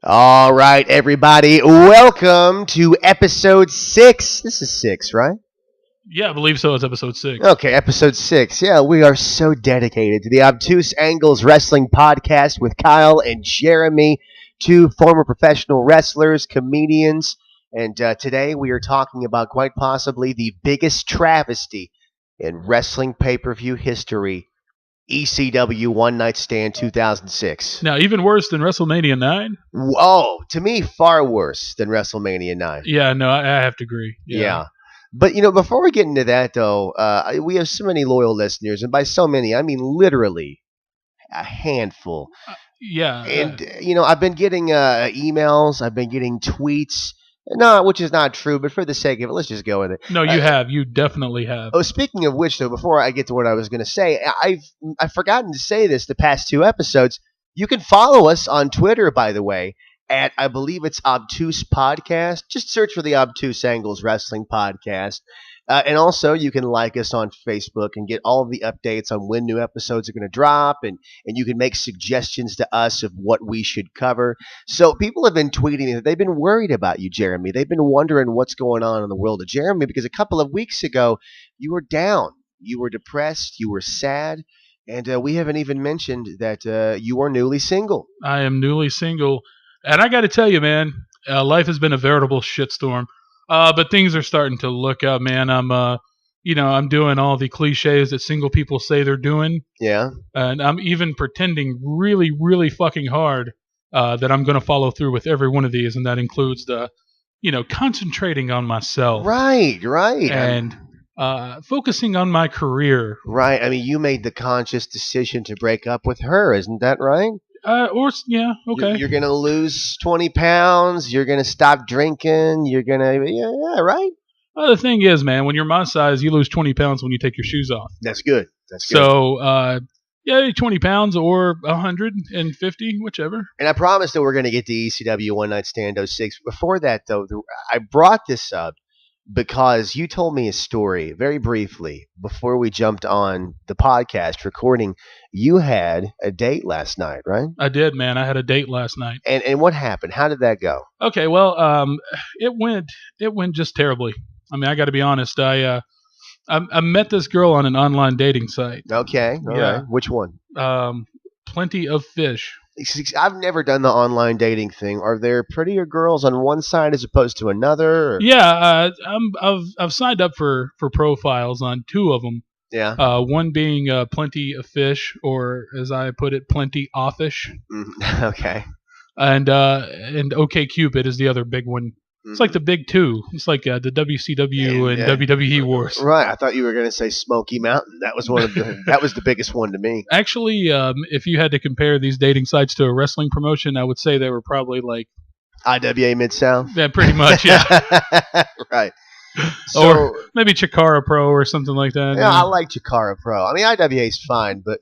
All right, everybody, welcome to episode 6. This is 6, right? Yeah, I believe so. It's episode 6. Okay, episode 6. Yeah, we are so dedicated to the Obtuse Angles Wrestling Podcast with Kyle and Jeremy, two former professional wrestlers, comedians, and today we are talking about quite possibly the biggest travesty in wrestling pay-per-view history, ECW One Night Stand 2006. Now, even worse than WrestleMania 9? Whoa, to me, far worse than WrestleMania 9. Yeah, no, I have to agree. Yeah. But, before we get into that, though, we have so many loyal listeners, and by so many, I mean literally a handful. Yeah. And, I've been getting emails, I've been getting tweets, which is not true, but for the sake of it, let's just go with it. No, you have. You definitely have. Oh, speaking of which, though, before I get to what I was going to say, I've forgotten to say this the past 2 episodes. You can follow us on Twitter, by the way, at, I believe it's Obtuse Podcast. Just search for the Obtuse Angles Wrestling Podcast. And also, you can like us on Facebook and get all of the updates on when new episodes are going to drop. And you can make suggestions to us of what we should cover. So people have been tweeting me that they've been worried about you, Jeremy. They've been wondering what's going on in the world of Jeremy because a couple of weeks ago, you were down. You were depressed. You were sad. And we haven't even mentioned that you are newly single. I am newly single. And I got to tell you, man, life has been a veritable shitstorm. But things are starting to look up, man. I'm doing all the cliches that single people say they're doing. Yeah. And I'm even pretending really, really fucking hard that I'm going to follow through with every one of these. And that includes the, concentrating on myself. Right. And focusing on my career. Right. I mean, you made the conscious decision to break up with her. Isn't that right? Yeah, okay. You're going to lose 20 pounds. You're going to stop drinking. You're going to, yeah, right? Well, the thing is, man, when you're my size, you lose 20 pounds when you take your shoes off. That's good. So, 20 pounds or 150, whichever. And I promised that we're going to get to ECW One Night Stand 06. Before that, though, I brought this up because you told me a story very briefly before we jumped on the podcast recording. You had a date last night, right? I did, man. I had a date last night. And what happened? How did that go? Okay, well, it went just terribly. I mean, I got to be honest. I met this girl on an online dating site. Okay, all right. Which one? Plenty of Fish. I've never done the online dating thing. Are there prettier girls on one side as opposed to another? Or? Yeah, I've signed up for profiles on 2 of them. Yeah. One being Plenty of Fish, or as I put it, Plenty Offish. Okay. And OkCupid is the other big one. It's like the big 2. It's like the WCW and WWE wars. Right. I thought you were going to say Smoky Mountain. That was that was the biggest one to me. Actually, if you had to compare these dating sites to a wrestling promotion, I would say they were probably like IWA Mid-South. Yeah, pretty much. Yeah. Right. Or maybe Chikara Pro or something like that. Yeah, I like Chikara Pro. I mean, IWA's fine, but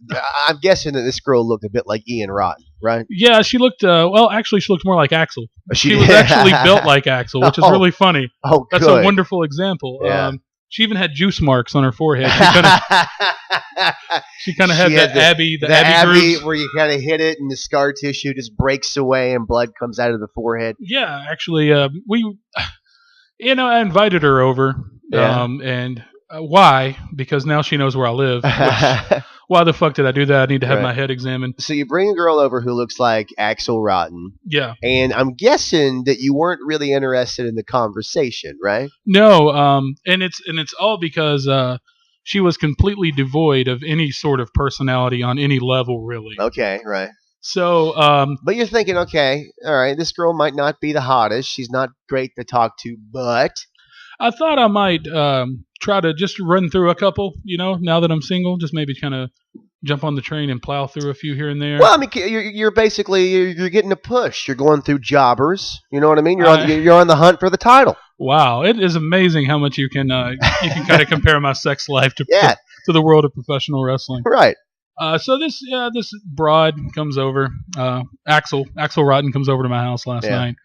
I'm guessing that this girl looked a bit like Ian Rotten, right? Yeah, she looked, actually, she looked more like Axel. She was actually built like Axel, which is really funny. Oh, That's good. a wonderful example. Yeah. She even had juice marks on her forehead. She kind of had the Abby grooves. Where you kind of hit it and the scar tissue just breaks away and blood comes out of the forehead. Yeah, actually, I invited her over, and why? Because now she knows where I live. Why the fuck did I do that? I need to have my head examined. So you bring a girl over who looks like Axel Rotten. Yeah. And I'm guessing that you weren't really interested in the conversation, right? No, and it's all because she was completely devoid of any sort of personality on any level, really. Okay, right. So, but you're thinking, okay, all right, this girl might not be the hottest. She's not great to talk to, but I thought I might try to just run through a couple, now that I'm single, just maybe kind of jump on the train and plow through a few here and there. Well, I mean, you're basically you're getting a push. You're going through jobbers. You know what I mean? You're on the hunt for the title. Wow, it is amazing how much you can kind of compare my sex life to the world of professional wrestling. Right. So this broad comes over. Axel Rotten comes over to my house last night,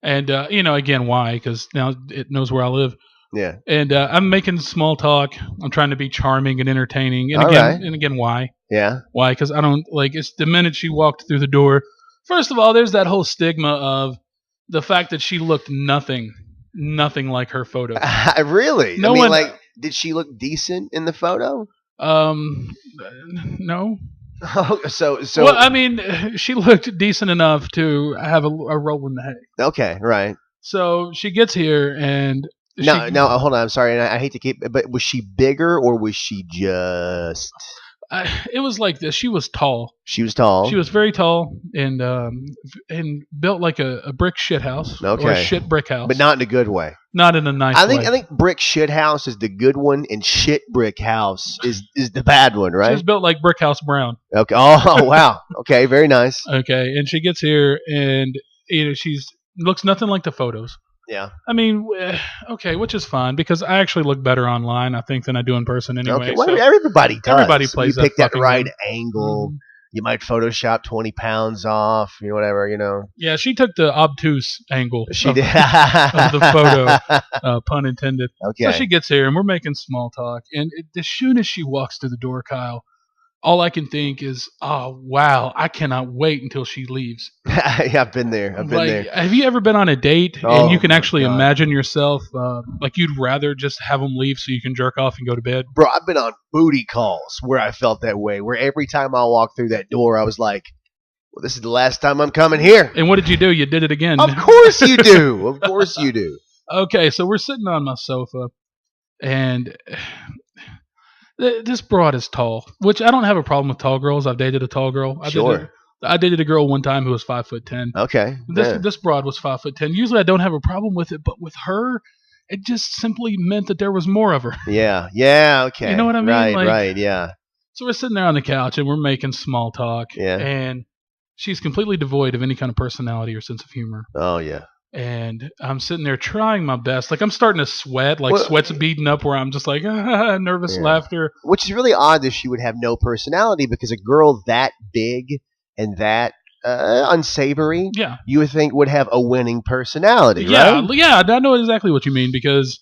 and again, why? Because now it knows where I live. Yeah. And I'm making small talk. I'm trying to be charming and entertaining. And again, why? Yeah. Why? Because I don't it's the minute she walked through the door. First of all, there's that whole stigma of the fact that she looked nothing like her photo. Really? No I mean, one- like, did she look decent in the photo? No. so Well, I mean, she looked decent enough to have a roll in the hay. okay, right. So she gets here and No, hold on. I'm sorry, and I hate to keep, but was she bigger or was she just? It was like this. She was tall. She was tall. She was very tall and built like a brick shit house or a Okay. shit brick house, but not in a good way. not in a nice way. I think brick shit house is the good one, and shit brick house is the bad one, She right? was built like Brick House Brown. Okay. Oh wow. Okay. Very nice. Okay, and she gets here and she's looks nothing like the photos. Yeah. I mean, okay, which is fine because I actually look better online, I think, than I do in person anyway. Okay. Well, so everybody does. everybody plays You pick that fucking right game. angle. Mhm. You might Photoshop 20 pounds off. Whatever. Yeah, she took the obtuse angle She of, did. of the photo, pun intended. Okay. So she gets here and we're making small talk, and as soon as she walks through the door, Kyle, all I can think is, oh wow, I cannot wait until she leaves. Yeah, I've been there. I've been there. Have you ever been on a date Oh, and you can my actually God. imagine yourself like you'd rather just have them leave so you can jerk off and go to bed? Bro, I've been on booty calls where I felt that way, where every time I walked through that door, I was like, well, this is the last time I'm coming here. And what did you do? You did it again. Of course you do. Of course you do. Okay, so we're sitting on my sofa, and this broad is tall, which I don't have a problem with tall girls. I've dated a tall girl. Sure. I dated a girl one time who was 5'10". Okay. Yeah. This broad was 5'10". Usually I don't have a problem with it, but with her, it just simply meant that there was more of her. Yeah. Yeah. Okay. You know what I mean? Right. Like- right. Yeah. So we're sitting there on the couch and we're making small talk. Yeah. And she's completely devoid of any kind of personality or sense of humor. Oh yeah. And I'm sitting there trying my best. Like I'm starting to sweat, like Well- sweat's beating up where I'm just like, nervous Yeah. laughter. Which is really odd that she would have no personality, because a girl that big and that unsavory, Yeah. you would think would have a winning personality, Yeah. right? Yeah. I know exactly what you mean because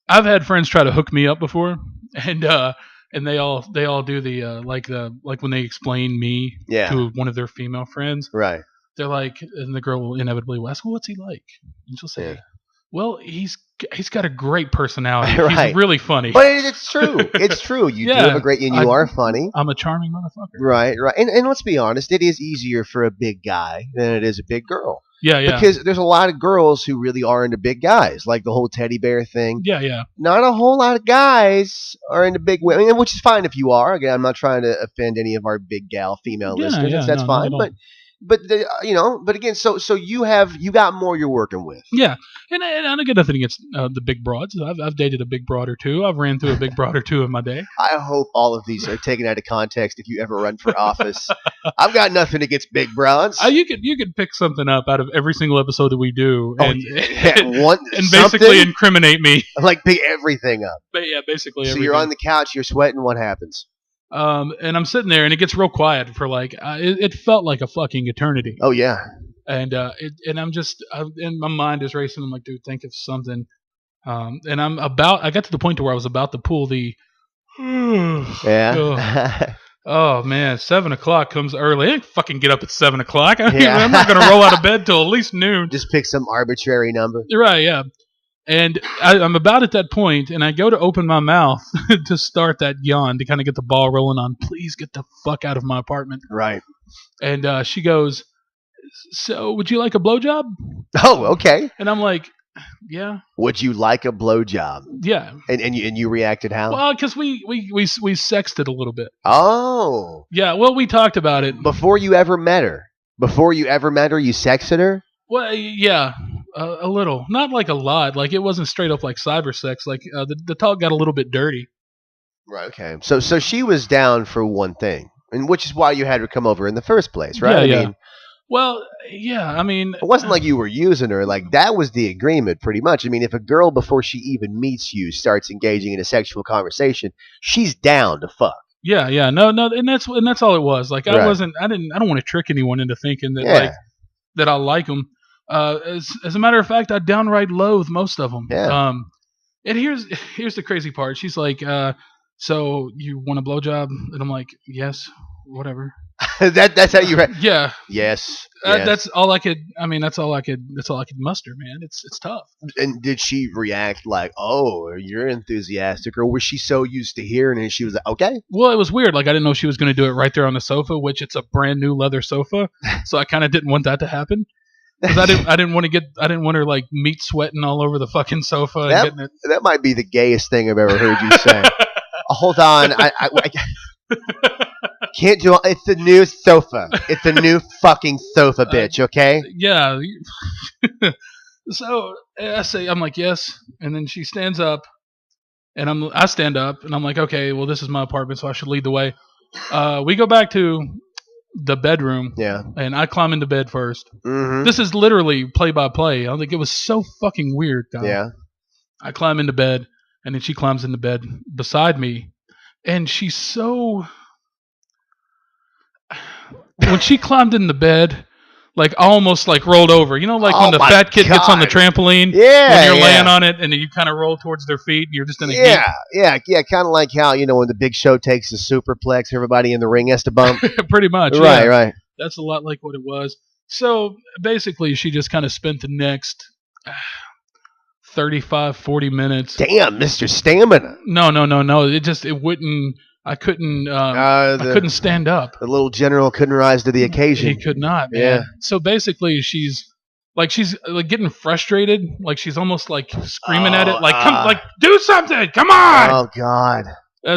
I've had friends try to hook me up before and they all do the like when they explain me Yeah. to one of their female friends. Right. They're like, and the girl will inevitably ask, well, what's he like? And she'll say, Yeah. well, he's got a great personality. Right. He's really funny. But it's true. It's true. You do Yeah. have a great, and you are funny. I'm a charming motherfucker. Right, right. And let's be honest, it is easier for a big guy than it is a big girl. Yeah, yeah. Because there's a lot of girls who really are into big guys, like the whole teddy bear thing. Yeah, yeah. Not a whole lot of guys are into big women, which is fine if you are. Again, I'm not trying to offend any of our big gal female Yeah, listeners. yeah, That's no, not fine. at all. But again, so you got more you're working with. Yeah, and I get nothing against the big broads. I've dated a big broad or two. I've ran through a big broad or two in my day. I hope all of these are taken out of context if you ever run for office. I've got nothing against big broads. You could pick something up out of every single episode that we do, and and basically incriminate me. like pick everything up. But yeah, basically. So everything. you're on the couch, you're sweating. What happens? And I'm sitting there, and it gets real quiet for like it felt like a fucking eternity. Oh yeah. And I'm just and my mind is racing. I'm like, dude, think of something. And I got to the point to where I was about to pull the. Yeah. Oh man, 7:00 comes early. I didn't fucking get up at 7:00. Yeah. I'm not gonna roll out of bed till at least noon. Just pick some arbitrary number. You're right, yeah. And I'm about at that point, and I go to open my mouth to start that yawn to kind of get the ball rolling on. Please get the fuck out of my apartment. Right. And she goes, "So, would you like a blowjob?" Oh, okay. And I'm like, "Yeah, Would you like a blowjob? yeah." And you reacted how? Well, because we sexted a little bit. Oh. Yeah. Well, we talked about it. Before you ever met her, you sexted her? Well, yeah, a little, not like a lot. Like it wasn't straight up like cyber sex. Like the talk got a little bit dirty. Right. Okay. So she was down for one thing, and which is why you had her come over in the first place, right? Yeah, I yeah. mean, Well, yeah. I mean, it wasn't like you were using her. Like that was the agreement, pretty much. I mean, if a girl before she even meets you starts engaging in a sexual conversation, she's down to fuck. yeah, yeah. No, and that's all it was. Like I Right. don't want to trick anyone into thinking that Yeah. that I like them. As a matter of fact, I downright loathe most of them. Yeah. And here's the crazy part. She's like, so you want a blowjob? And I'm like, yes, whatever. That's how you. Yeah. Yes. That's all I could. I mean, that's all I could muster, man. It's tough. And did she react like, "Oh, you're enthusiastic," or was she so used to hearing it, and she was like, "Okay"? Well, it was weird. Like I didn't know she was going to do it right there on the sofa, which it's a brand new leather sofa, so I kind of didn't want that to happen. Because I didn't want her like meat sweating all over the fucking sofa and getting it. That might be the gayest thing I've ever heard you say. Hold on, I can't do it. It's the new sofa. It's the new fucking sofa, bitch. Okay. Yeah. So I'm like, yes, and then she stands up, and I stand up, and I'm like, okay, well, this is my apartment, so I should lead the way. We go back to the bedroom. Yeah. And I climb into bed first. Mm-hmm. This is literally play by play. I think it was so fucking weird, guys. Yeah. I climb into bed, and then she climbs into bed beside me, and she's so. When she climbed in the bed, like almost like rolled over. You know, like when the fat kid gets on the trampoline. Yeah. When you're laying on it, and then you kind of roll towards their feet, and you're just in a heap. Yeah. Kind of like how when the Big Show takes the superplex, everybody in the ring has to bump. Pretty much. Right. Right. That's a lot like what it was. So basically, she just kind of spent the next 35, 40 minutes. Damn, Mr. Stamina. No. It wouldn't. I couldn't stand up. The little general couldn't rise to the occasion. He could not, man. Yeah. So basically, she's getting frustrated. Like she's almost like screaming at it, like come, like do something. Come on. Oh God.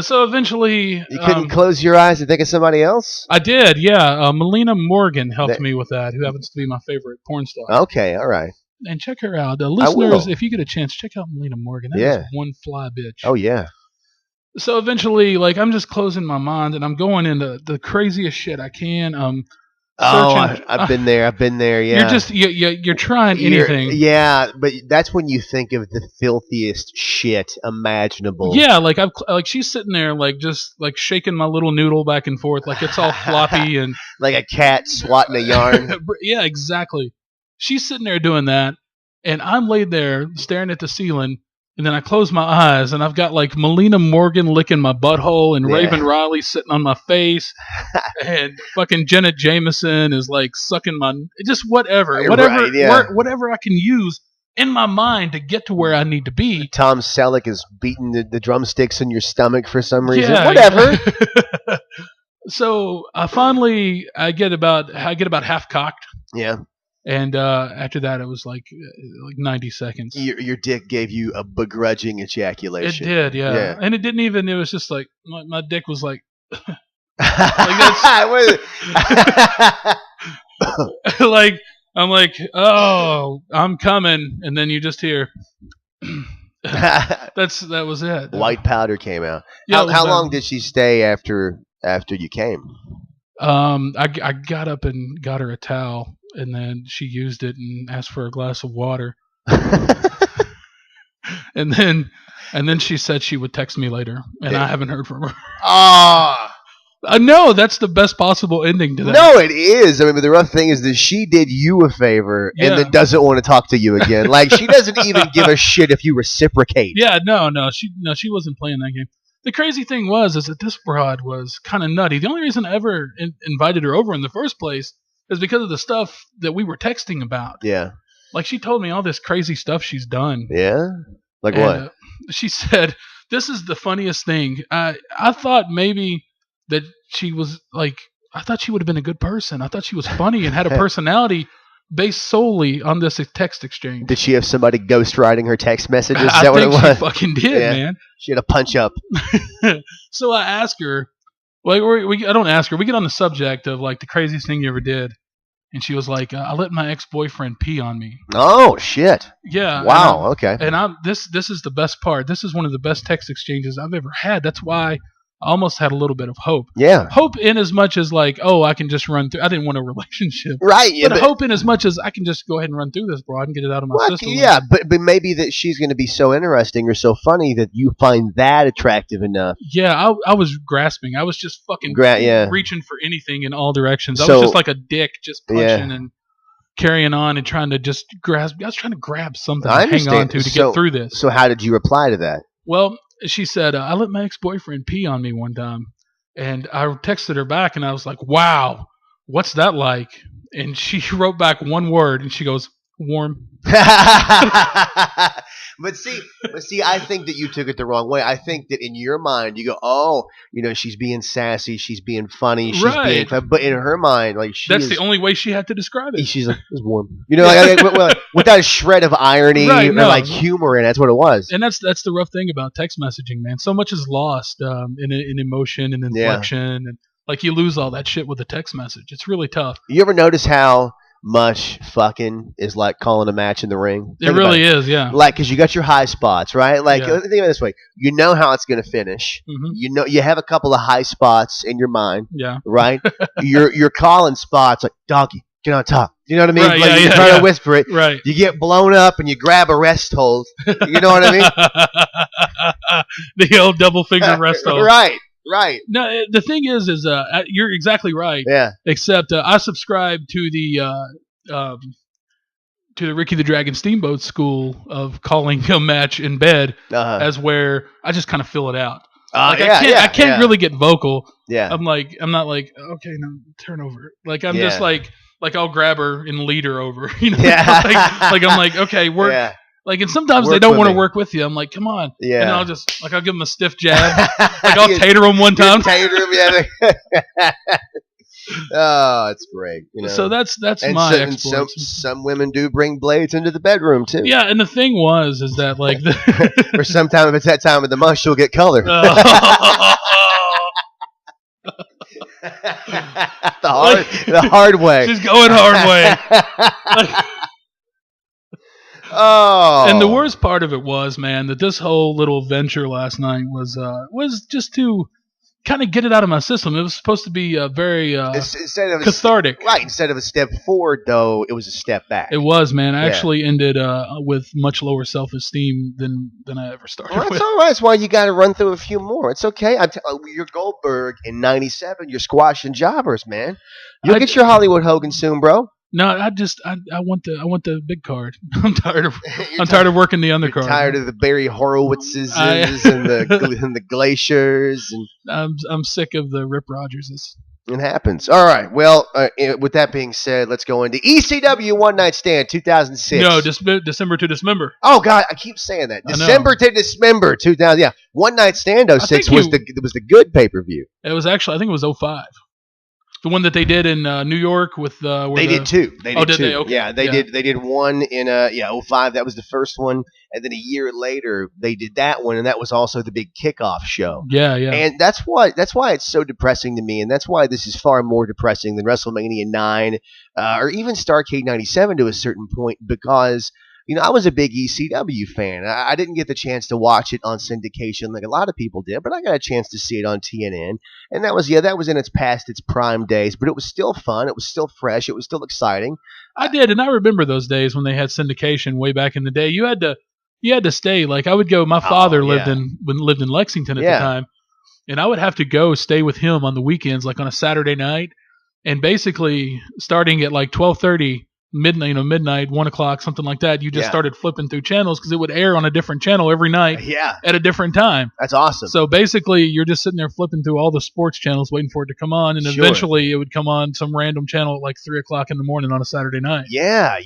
So eventually, you couldn't close your eyes and think of somebody else. I did, yeah. Melina Morgan helped me with that, who happens to be my favorite porn star. Okay, all right. And check her out, listeners. If you get a chance, check out Melina Morgan. That is one fly bitch. Oh yeah. So eventually, like I'm just closing my mind and I'm going into the craziest shit I can. I've been there. Yeah. You're trying anything. Yeah, but that's when you think of the filthiest shit imaginable. Yeah, like she's sitting there like just like shaking my little noodle back and forth like it's all floppy and like a cat swatting a yarn. Yeah, exactly. She's sitting there doing that, and I'm laid there staring at the ceiling. And then I close my eyes, and I've got like Melina Morgan licking my butthole, and Raven Riley sitting on my face, and fucking Jenna Jameson is like sucking my just whatever I can use in my mind to get to where I need to be. Tom Selleck is beating the drumsticks in your stomach for some reason. Yeah, whatever. So I get about half cocked. Yeah. And after that, it was like 90 seconds. Your dick gave you a begrudging ejaculation. It did, yeah. And it didn't even. It was just like my dick was like. Like I'm like, oh, I'm coming, and then you just hear. That was it. White powder came out. Yeah, how long did she stay after you came? I got up and got her a towel, and then she used it and asked for a glass of water. and then she said she would text me later, and I haven't heard from her. No, that's the best possible ending to that. No, it is. I mean, but the rough thing is that she did you a favor and then doesn't want to talk to you again. Like she doesn't even give a shit if you reciprocate. Yeah, no, she wasn't playing that game. The crazy thing is that this broad was kind of nutty. The only reason I ever invited her over in the first place is because of the stuff that we were texting about. Yeah. Like, she told me all this crazy stuff she's done. Yeah? Like what? She said, this is the funniest thing. I thought maybe that she was, like, I thought she would have been a good person. I thought she was funny and had a personality based solely on this text exchange. Did she have somebody ghostwriting her text messages? Is that what it was? She fucking did, man. She had a punch up. So I asked her, like, I don't ask her. We get on the subject of like the craziest thing you ever did, and she was like, "I let my ex-boyfriend pee on me." Oh shit! Yeah. Wow. Okay. And this is the best part. This is one of the best text exchanges I've ever had. That's why I almost had a little bit of hope. Yeah. Hope in as much as like, oh, I can just run through. I didn't want a relationship. Right. Yeah, but hope in as much as I can just go ahead and run through this broad and get it out of my system. Yeah, but maybe that she's going to be so interesting or so funny that you find that attractive enough. Yeah, I was grasping. I was just fucking reaching for anything in all directions. I was just like a dick, just punching and carrying on and trying to just grasp. I was trying to grab something to hang on to get through this. So how did you reply to that? Well, she said, I let my ex-boyfriend pee on me one time. And I texted her back, and I was like, "Wow, what's that like?" And she wrote back one word, and she goes, "Warm." But see, I think that you took it the wrong way. I think that in your mind, you go, "Oh, she's being sassy, she's being funny, she's being Right. clever." But in her mind, like That's the only way she had to describe it. she's like, "It's warm," without a shred of irony Right, or no. like humor, and that's what it was. And that's the rough thing about text messaging, man. So much is lost in emotion and inflection, and like you lose all that shit with a text message. It's really tough. You ever notice how much fucking is like calling a match in the ring? It really is, yeah. Like, because you got your high spots, right? Like, Yeah. think of it this way: you know how it's going to finish. Mhm. You have a couple of high spots in your mind, Yeah. right? you're calling spots like, "Doggy, get on top." You know what I mean? Right, like you yeah, try yeah. to whisper it. Right. You get blown up and you grab a rest hold. You know what I mean? The old double finger rest hold. Right. No, the thing is you're exactly right. Yeah. Except I subscribe to the Ricky the Dragon Steamboat school of calling a match in bed, as where I just kind of fill it out. Like I can't really get vocal. Yeah. I'm not like, okay, no, turn over. Like I'm just like I'll grab her and lead her over. Yeah. like I'm like, okay, work. Yeah. Like, and sometimes they don't want to work with you. I'm like, come on. Yeah. And then I'll give them a stiff jab. Like I'll tater them one time. Tater them, yeah. Oh, it's great. So that's my exploits. Some women do bring blades into the bedroom too. Yeah, and the thing is that like or sometime if it's that time of the month, she'll get color. The hard way. She's going hard way. Oh. And the worst part of it was, man, that this whole little venture last night was just to kind of get it out of my system. It was supposed to be very cathartic. Right. Instead of a step forward, though, it was a step back. It was, man. I actually ended with much lower self-esteem than I ever started with. That's all right. That's why you got to run through a few more. It's okay. You're Goldberg in '97. You're squashing jobbers, man. You'll get your Hollywood Hogan soon, bro. No, I want the big card. I'm tired of working the undercard. You're tired of the Barry Horowitzes and the Glaciers, and I'm sick of the Rip Rogerses. It happens. All right. Well, with that being said, let's go into ECW One Night Stand 2006. No, December to Dismember. Oh God, I keep saying that. December to Dismember 2000. Yeah, One Night Stand 06 was the good pay per view. It was actually, I think it was 05. The one that they did in New York with they did two. They did two. They? Okay. Yeah, they did. They did one in 05. That was the first one, and then a year later they did that one, and that was also the big kickoff show. Yeah. And that's why it's so depressing to me, and that's why this is far more depressing than WrestleMania 9 or even Starrcade 97 to a certain point, because I was a big ECW fan. I didn't get the chance to watch it on syndication like a lot of people did, but I got a chance to see it on TNN. And that was in its prime days, but it was still fun. It was still fresh. It was still exciting. I did, and I remember those days when they had syndication way back in the day. You had to stay. Like I would go. My father lived in Lexington at the time, and I would have to go stay with him on the weekends, like on a Saturday night, and basically starting at like 12:30. Midnight, 1 o'clock, something like that. You just started flipping through channels because it would air on a different channel every night at a different time. That's awesome. So basically, you're just sitting there flipping through all the sports channels waiting for it to come on, and eventually it would come on some random channel at like 3 o'clock in the morning on a Saturday night. Yeah.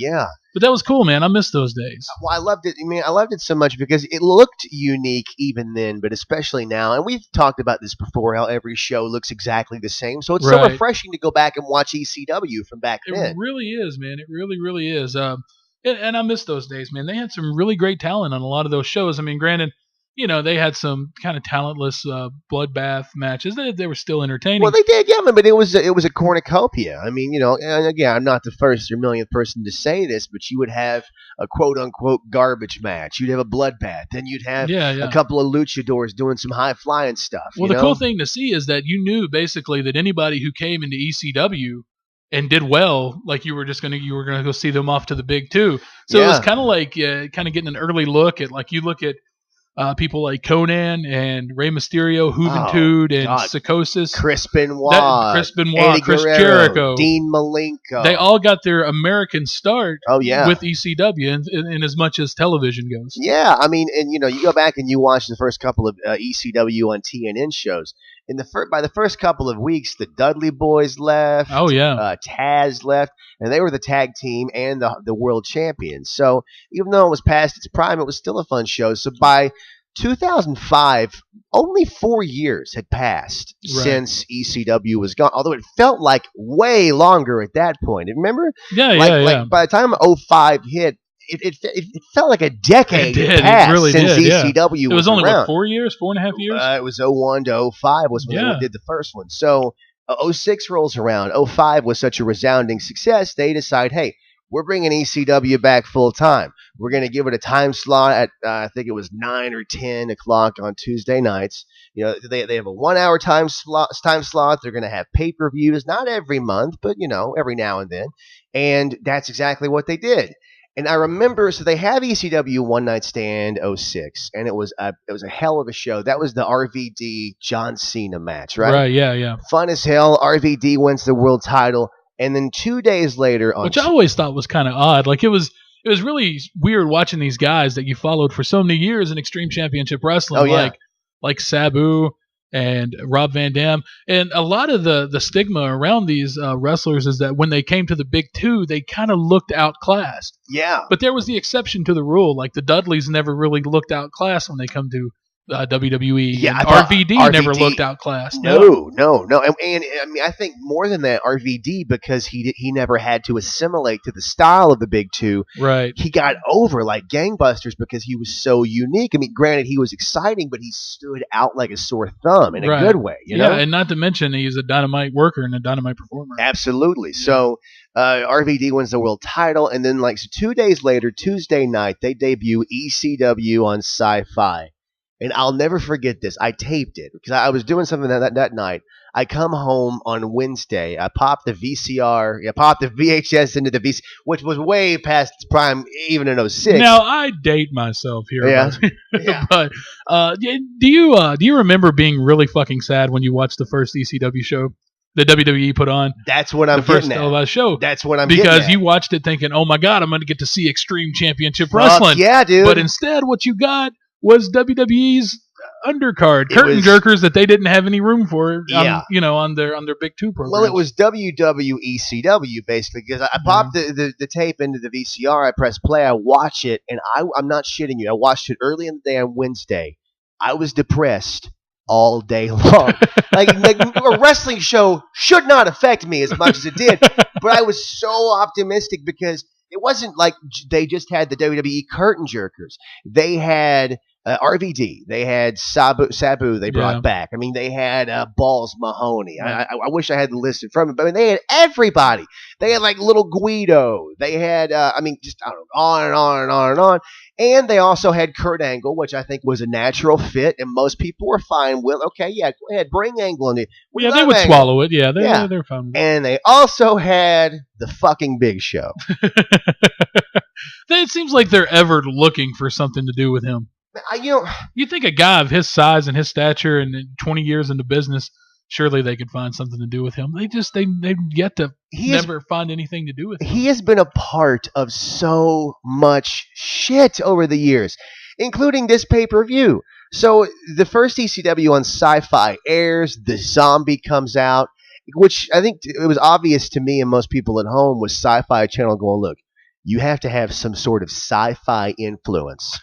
But that was cool, man. I missed those days. Well, I loved it. I mean, I loved it so much because it looked unique even then, but especially now. And we've talked about this before, how every show looks exactly the same. So it's so refreshing to go back and watch ECW from back then. It really is, man. It really, really is. And I miss those days, man. They had some really great talent on a lot of those shows. I mean, granted, they had some kind of talentless bloodbath matches. They were still entertaining. Well, they did, but it was a cornucopia. I mean, and again, I'm not the first or millionth person to say this, but you would have a quote-unquote garbage match. You'd have a bloodbath. Then you'd have a couple of luchadors doing some high-flying stuff. Well, the cool thing to see is that you knew basically that anybody who came into ECW and did well, like you were gonna go see them off to the big two. So it was kind of like getting an early look at, like, you look at people like Conan and Rey Mysterio, Juventud, and Psychosis, Chris Benoit, Eddie Chris Guerrero, Jericho, Dean Malenko. They all got their American start with ECW in as much as television goes. Yeah, I mean, and you go back and you watch the first couple of ECW on TNN shows, by the first couple of weeks, the Dudley Boys left. Oh yeah. Taz left, and they were the tag team and the world champions. So even though it was past its prime, it was still a fun show. So by 2005, only 4 years had passed since ECW was gone. Although it felt like way longer at that point. Remember? Yeah, Like by the time 05 hit, it felt like a decade passed since ECW It was only around. what, 4 years, 4.5 years. It was 01 to 05 was when they did the first one. So 06 rolls around. 05 was such a resounding success. They decide, hey, we're bringing ECW back full time. We're going to give it a time slot at I think it was 9 or 10 o'clock on Tuesday nights. You know, they have a 1 hour time slot. They're going to have pay-per-views, not every month, but every now and then. And that's exactly what they did. And I remember, so they have ECW One Night Stand 06, and it was a hell of a show. That was the RVD John Cena match, right? Right, yeah. Fun as hell. RVD wins the world title, and then 2 days later, which I always thought was kind of odd. Like it was really weird watching these guys that you followed for so many years in Extreme Championship Wrestling, like Sabu and Rob Van Dam. And a lot of the stigma around these wrestlers is that when they came to the big two, they kind of looked outclassed. Yeah. But there was the exception to the rule. Like the Dudleys never really looked outclassed when they come to WWE. Yeah, RVD never looked outclassed. No. And I mean, I think more than that, RVD, because he never had to assimilate to the style of the big two. Right. He got over like gangbusters because he was so unique. I mean, granted, he was exciting, but he stood out like a sore thumb in a good way. You know? And not to mention he's a dynamite worker and a dynamite performer. Absolutely. So RVD wins the world title, and then 2 days later, Tuesday night, they debut ECW on Sci-Fi. And I'll never forget this. I taped it because I was doing something that night. I come home on Wednesday. I popped the VCR. I popped the VHS into the VCR, which was way past its prime, even in 06. Now, I date myself here. Yeah. But do you remember being really fucking sad when you watched the first ECW show the WWE put on? That's what I'm getting at. The first televised show. That's what I'm getting at. Because you watched it thinking, oh my God, I'm going to get to see Extreme Championship Wrestling. Yeah, dude. But instead, what you got was WWE's undercard curtain jerkers that they didn't have any room for. On their big two program. Well, it was WWECW basically because I popped the tape into the VCR. I pressed play. I watch it, and I'm not shitting you. I watched it early in the day on Wednesday. I was depressed all day long. like a wrestling show should not affect me as much as it did, but I was so optimistic because it wasn't like they just had the WWE curtain jerkers. They had RVD. They had Sabu they brought back. I mean, they had Balls Mahoney. I wish I had the list in front of me, but they had everybody. They had like Little Guido. They had, just on and on and on and on. And they also had Kurt Angle, which I think was a natural fit, and most people were fine with. Okay, yeah, go ahead, bring Angle in. They would swallow it. Yeah, they're fine. And they also had the fucking Big Show. It seems like they're ever looking for something to do with him. You think a guy of his size and his stature and 20 years in the business, surely they could find something to do with him. They've yet to never find anything to do with him. He has been a part of so much shit over the years, including this pay-per-view. So the first ECW on Sci-Fi airs, the Zombie comes out, which I think it was obvious to me and most people at home was Sci-Fi Channel going, look, you have to have some sort of sci-fi influence,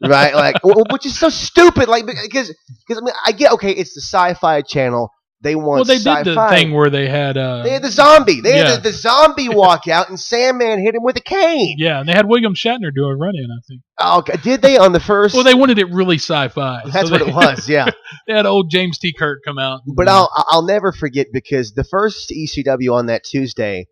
right? Like, which is so stupid. Like, because I mean, I get it's the Sci-Fi Channel. They want. Well, they sci-fi. Did the thing where they had the zombie. They had the zombie walk out, and Sandman hit him with a cane. Yeah, and they had William Shatner do a run-in, I think. Oh, okay. Did they on the first? Well, they wanted it really sci-fi. That's what it was. Yeah. They had old James T. Kirk come out. But I'll never forget because the first ECW on that Tuesday,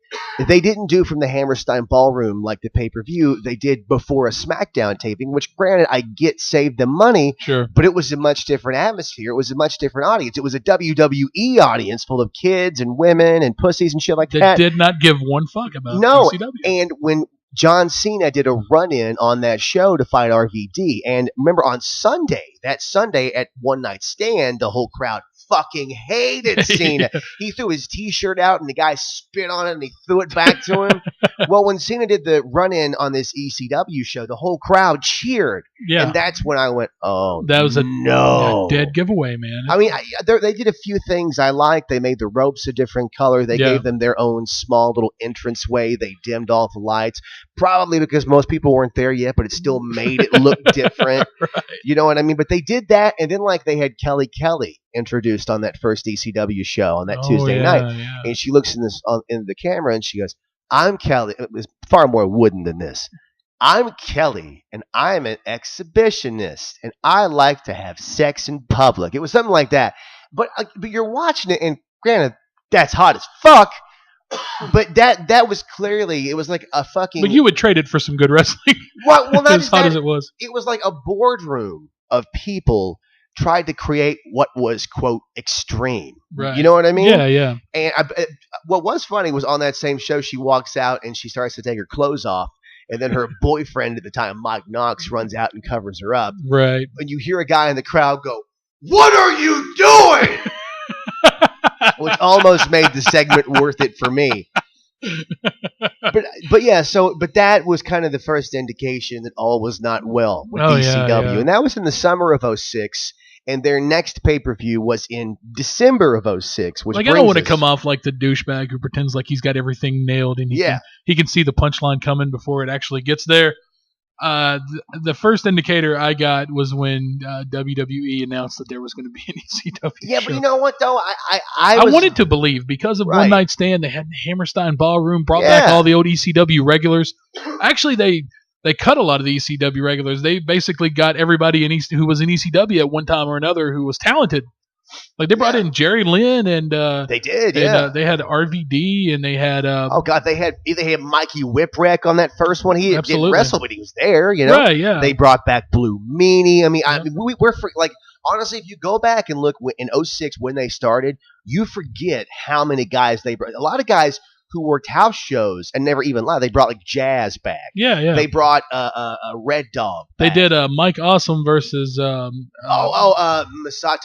they didn't do from the Hammerstein Ballroom like the pay-per-view. They did before a SmackDown taping, which granted I get saved them money. Sure. But it was a much different atmosphere. It was a much different audience. It was a WWE audience full of kids and women and pussies and shit like that. That did not give one fuck about ECW. And when John Cena did a run-in on that show to fight RVD. And remember on that Sunday at One Night Stand, the whole crowd fucking hated Cena. He threw his T-shirt out and the guy spit on it and he threw it back to him. Well, when Cena did the run-in on this ECW show, the whole crowd cheered. Yeah. And that's when I went, oh, That was a no. dead giveaway, man. I mean, they did a few things I liked. They made the ropes a different color. They gave them their own small little entranceway. They dimmed all the lights, probably because most people weren't there yet, but it still made it look different. Right. You know what I mean? But they did that, and then they had Kelly introduced on that first ECW show on that Tuesday night, and she looks in the camera and she goes, "I'm Kelly." It was far more wooden than this. "I'm Kelly, and I'm an exhibitionist, and I like to have sex in public." It was something like that. But you're watching it, and granted, that's hot as fuck. But that was clearly, it was like a fucking. But you would trade it for some good wrestling. Well, not as hot as it was. It was like a boardroom of people tried to create what was, quote, extreme. Right. You know what I mean? Yeah, yeah. And what was funny was on that same show, she walks out and she starts to take her clothes off. And then her boyfriend at the time, Mike Knox, runs out and covers her up. Right. And you hear a guy in the crowd go, "What are you doing?" Which almost made the segment worth it for me. But yeah, but that was kind of the first indication that all was not well with ECW. Yeah. And that was in the summer of 06. And their next pay-per-view was in December of 06. Which I don't want to come off like the douchebag who pretends like he's got everything nailed and he can see the punchline coming before it actually gets there. The first indicator I got was when WWE announced that there was going to be an ECW Yeah, show. but you know what, though? I wanted to believe because of One Night Stand, they had the Hammerstein Ballroom, brought back all the old ECW regulars. Actually, they cut a lot of the ECW regulars. They basically got everybody who was in ECW at one time or another who was talented. Like they brought in Jerry Lynn and they did, and, they had RVD and they had they had Mikey Whipwreck on that first one. He didn't wrestle, but he was there. You know, right? Yeah. They brought back Blue Meanie. I mean, we're like honestly, if you go back and look in 06 when they started, you forget how many guys they brought. A lot of guys who worked house shows and never even live. They brought like Jazz back. Yeah, yeah. They brought Red Dog back. They did Mike Awesome versus Masato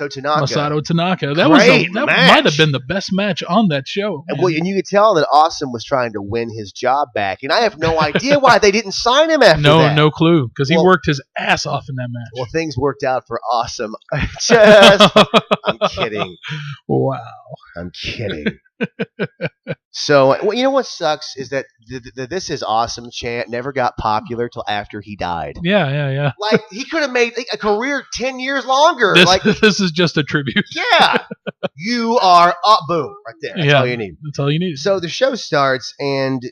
Tanaka. Masato Tanaka. That might have been the best match on that show. And you could tell that Awesome was trying to win his job back, and I have no idea why they didn't sign him after that. No clue, because he worked his ass off in that match. Well, things worked out for Awesome. I'm kidding. Wow. I'm kidding. So, you know what sucks is that the "This Is Awesome" chant never got popular till after he died. Yeah. Like, he could have made a career 10 years longer. This is just a tribute. Yeah. You are up. Boom. Right there. That's all you need. That's all you need. So the show starts, and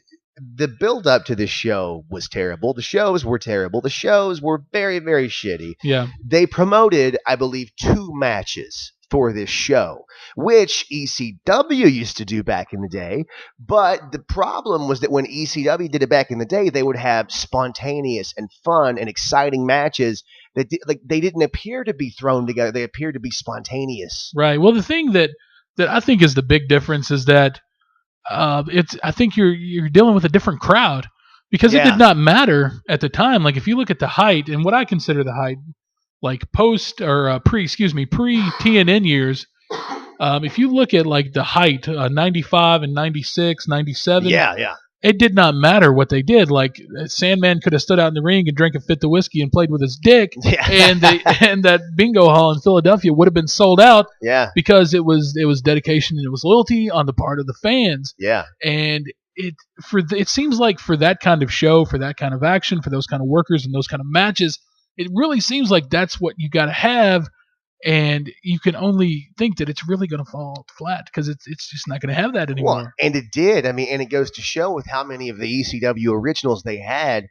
the build-up to this show was terrible. The shows were terrible. The shows were very, very shitty. Yeah. They promoted, I believe, 2 matches for this show, which ECW used to do back in the day. But the problem was that when ECW did it back in the day, they would have spontaneous and fun and exciting matches that they didn't appear to be thrown together. They appeared to be spontaneous. Right. Well, the thing that I think is the big difference is that I think you're dealing with a different crowd because it did not matter at the time. Like if you look at the height and what I consider the height, like pre TNN years, if you look at like the height, 95 and 96, 97, it did not matter what they did. Like Sandman could have stood out in the ring and drank a fifth of whiskey and played with his dick, and that bingo hall in Philadelphia would have been sold out, because it was dedication and it was loyalty on the part of the fans, and it seems like for that kind of show, for that kind of action, for those kind of workers and those kind of matches, it really seems like that's what you got to have, and you can only think that it's really going to fall flat because it's just not going to have that anymore. Well, and it did. I mean, and it goes to show with how many of the ECW originals they had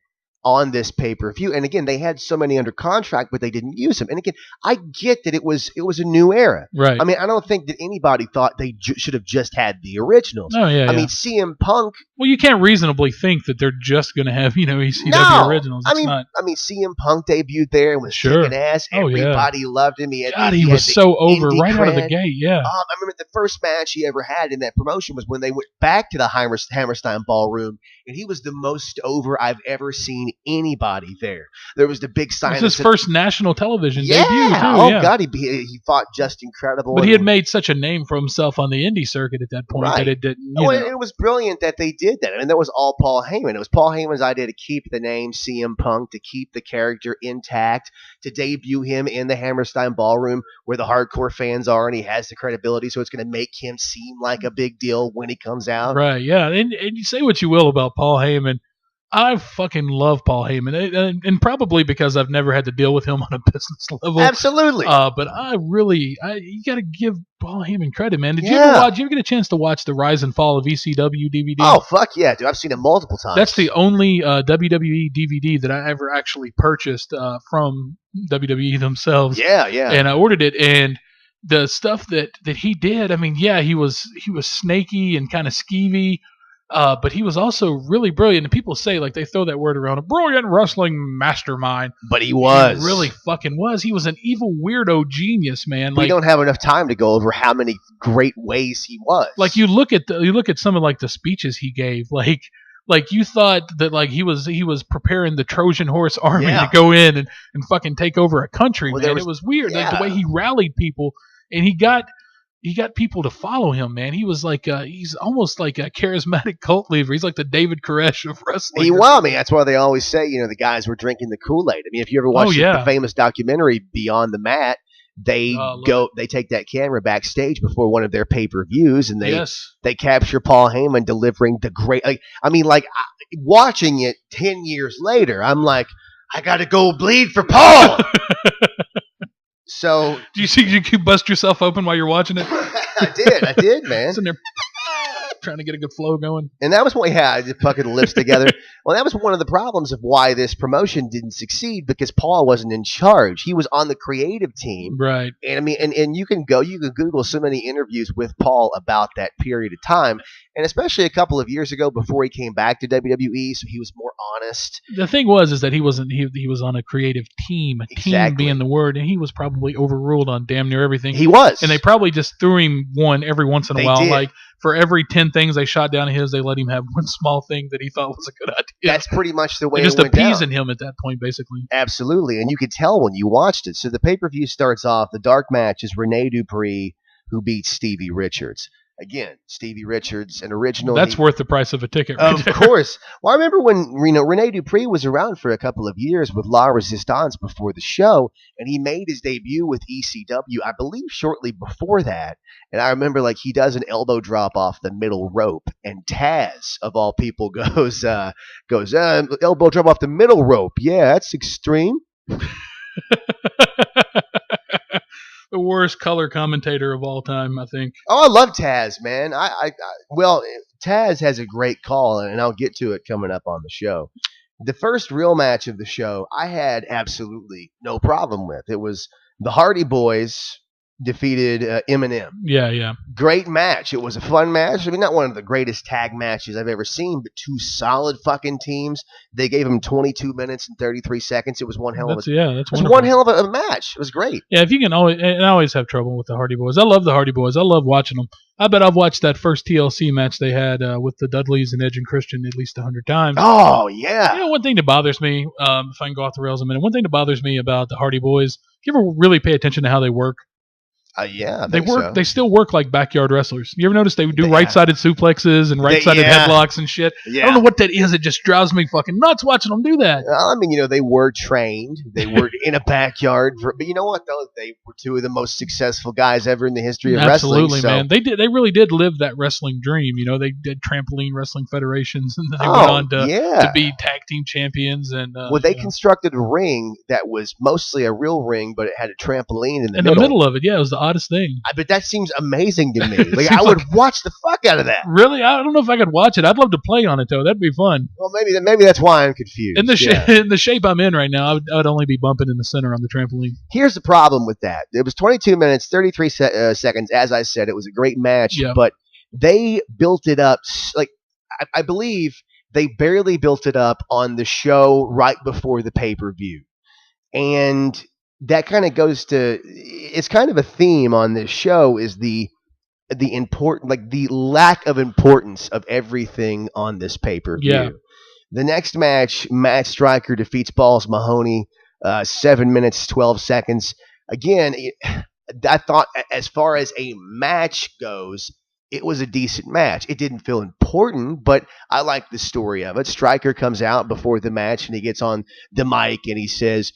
on this pay-per-view. And again, they had so many under contract, but they didn't use them. And again, I get that it was a new era. Right. I mean, I don't think that anybody thought they should have just had the originals. Oh, yeah. I mean, CM Punk. Well, you can't reasonably think that they're just going to have, ECW originals. I mean, CM Punk debuted there and was kicking ass. Everybody loved him. He was so over right out of the gate. Yeah. I remember the first match he ever had in that promotion was when they went back to the Hammerstein Ballroom, and he was the most over I've ever seen anybody there. There was the big sign. It was his first national television yeah, debut, too. Oh, yeah. God, he fought just incredible. But he had made such a name for himself on the indie circuit at that point that it didn't, It was brilliant that they did that. I mean, that was all Paul Heyman. It was Paul Heyman's idea to keep the name CM Punk, to keep the character intact, to debut him in the Hammerstein Ballroom where the hardcore fans are, and he has the credibility, so it's going to make him seem like a big deal when he comes out. Right, yeah. And you say what you will about Paul Heyman. I fucking love Paul Heyman, and probably because I've never had to deal with him on a business level. Absolutely. But you got to give Paul Heyman credit, man. Did you ever get a chance to watch the Rise and Fall of ECW DVD? Oh, fuck yeah, dude. I've seen it multiple times. That's the only WWE DVD that I ever actually purchased from WWE themselves. Yeah, yeah. And I ordered it, and the stuff that he did, I mean, yeah, he was snaky and kind of skeevy. But he was also really brilliant. And people say, like, they throw that word around, a brilliant wrestling mastermind. But he was. He really fucking was. He was an evil weirdo genius, man. We don't have enough time to go over how many great ways he was. Like, you look at some of, like, the speeches he gave, like you thought that, like, he was preparing the Trojan horse army to go in and fucking take over a country, man. It was weird. Yeah. Like, the way he rallied people, and he got people to follow him, man. He was like, he's almost like a charismatic cult leader. He's like the David Koresh of wrestling. I mean, that's why they always say, the guys were drinking the Kool-Aid. I mean, if you ever watched the famous documentary Beyond the Mat, they take that camera backstage before one of their pay-per-views, and they capture Paul Heyman delivering the great. Watching it 10 years later, I'm like, I got to go bleed for Paul. So, did you bust yourself open while you're watching it? I did, man. Sitting there trying to get a good flow going. And that was I just fucking lips together. Well, that was one of the problems of why this promotion didn't succeed, because Paul wasn't in charge. He was on the creative team. Right. And I mean, and you can Google so many interviews with Paul about that period of time. And especially a couple of years ago before he came back to WWE, so he was more honest. The thing was that he was on a creative team, team being the word, and he was probably overruled on damn near everything. He was. And they probably just threw him one every once in a while. Did. Like, for every 10 things they shot down at his, they let him have one small thing that he thought was a good idea. That's pretty much the way it went down. Just appeasing him at that point, basically. Absolutely. And you could tell when you watched it. So the pay-per-view starts off, the dark match is Rene Dupree, who beats Stevie Richards. Again, Stevie Richards, an original. That's worth the price of a ticket. Of course. Well, I remember when Rene Dupree was around for a couple of years with La Resistance before the show, and he made his debut with ECW, I believe, shortly before that. And I remember, like, he does an elbow drop off the middle rope, and Taz, of all people, goes elbow drop off the middle rope. Yeah, that's extreme. The worst color commentator of all time, I think. Oh, I love Taz, man. Well, Taz has a great call, and I'll get to it coming up on the show. The first real match of the show, I had absolutely no problem with. It was the Hardy Boys defeated Eminem. Yeah. Great match. It was a fun match. I mean, not one of the greatest tag matches I've ever seen, but two solid fucking teams. They gave them 22 minutes and 33 seconds. It was one hell of a match. It was great. Yeah, if you can always, and I always have trouble with the Hardy Boys. I love the Hardy Boys. I love watching them. I bet I've watched that first TLC match they had with the Dudleys and Edge and Christian at least 100 times. Oh, yeah. One thing that bothers me, if I can go off the rails a minute, one thing that bothers me about the Hardy Boys, you ever really pay attention to how they work? Yeah, they work. So. They still work like backyard wrestlers. You ever notice they do right-sided suplexes and right-sided headlocks and shit? Yeah. I don't know what that is. It just drives me fucking nuts watching them do that. I mean, they were trained. They were in a backyard. But you know what, though? They were two of the most successful guys ever in the history of wrestling. Absolutely, man. They really did live that wrestling dream. They did trampoline wrestling federations, and then they went on to be tag team champions. And they constructed a ring that was mostly a real ring, but it had a trampoline in the middle. In the middle of it, yeah, it was the oddest thing. But that seems amazing to me. Like, I would watch the fuck out of that. Really? I don't know if I could watch it. I'd love to play on it, though. That'd be fun. Well, maybe that's why I'm confused. In the shape I'm in right now, I would only be bumping in the center on the trampoline. Here's the problem with that. It was 22 minutes, 33 seconds. As I said, it was a great match, but they built it up. Like, I believe they barely built it up on the show right before the pay-per-view. And that kind of goes to, it's kind of a theme on this show, is the the lack of importance of everything on this pay per view. Yeah. The next match, Matt Striker defeats Balls Mahoney, 7 minutes 12 seconds. Again, I thought as far as a match goes, it was a decent match. It didn't feel important, but I like the story of it. Striker comes out before the match and he gets on the mic and he says,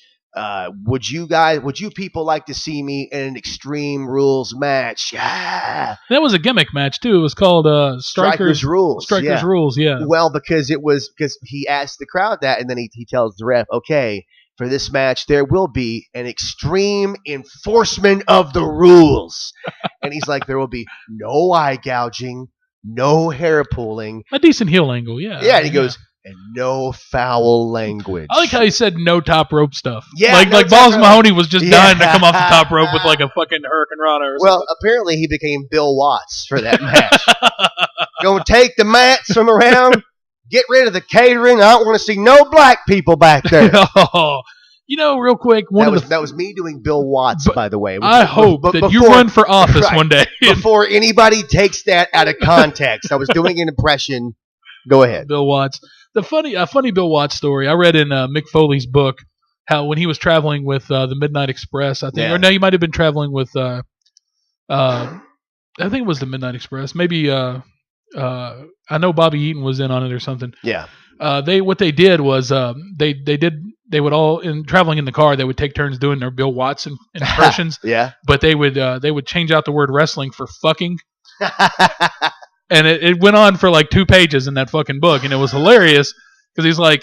would you people like to see me in an Extreme Rules match? Yeah. That was a gimmick match too. It was called Strikers Rules. Strikers Rules, yeah. Well, because he asked the crowd that, and then he tells the ref, okay, for this match, there will be an extreme enforcement of the rules. And he's like, there will be no eye gouging, no hair pulling. A decent heel angle, yeah. Yeah, and he goes, and no foul language. I like how he said no top rope stuff. Yeah, like Balls Mahoney was just dying to come off the top rope with like a fucking Hurricane Rana or something. Well, apparently he became Bill Watts for that match. Gonna take the mats from around, get rid of the catering. I don't want to see no black people back there. Real quick, that was me doing Bill Watts, by the way. I hope that you run for office one day. Before anybody takes that out of context, I was doing an impression. Go ahead. Bill Watts. A funny Bill Watts story I read in Mick Foley's book, how when he was traveling with the Midnight Express, I think, or no, he might have been traveling with, I think it was the Midnight Express. Maybe I know Bobby Eaton was in on it or something. Yeah. What they did was they would all in traveling in the car, they would take turns doing their Bill Watts impressions. Yeah. But they would change out the word wrestling for fucking. And it went on for like 2 pages in that fucking book, and it was hilarious because he's like,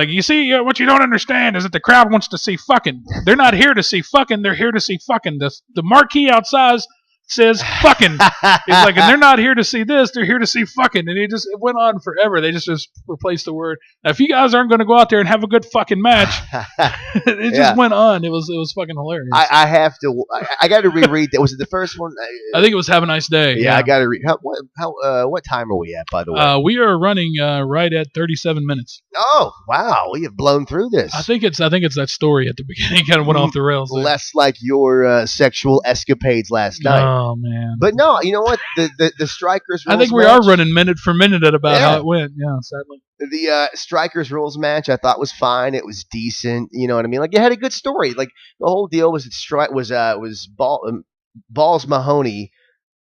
you see, what you don't understand is that the crowd wants to see fucking. They're not here to see fucking. They're here to see fucking. The marquee outside says fucking. He's like, and they're not here to see this. They're here to see fucking. And it went on forever. They just replaced the word. Now, if you guys aren't going to go out there and have a good fucking match, it just went on. It was fucking hilarious. I have to. I got to reread that. Was it the first one? I think it was Have a Nice Day. Yeah, I got to read. What time are we at, by the way? We are running right at 37 minutes. Oh wow, we have blown through this. I think it's that story at the beginning kind of went off the rails. There. Less like your sexual escapades last night. Oh man! But no, you know what? The Strikers. I think we are running minute for minute at about how it went. Yeah, sadly. The Strikers Rules match I thought was fine. It was decent. You know what I mean? Like it had a good story. Like the whole deal was Balls Mahoney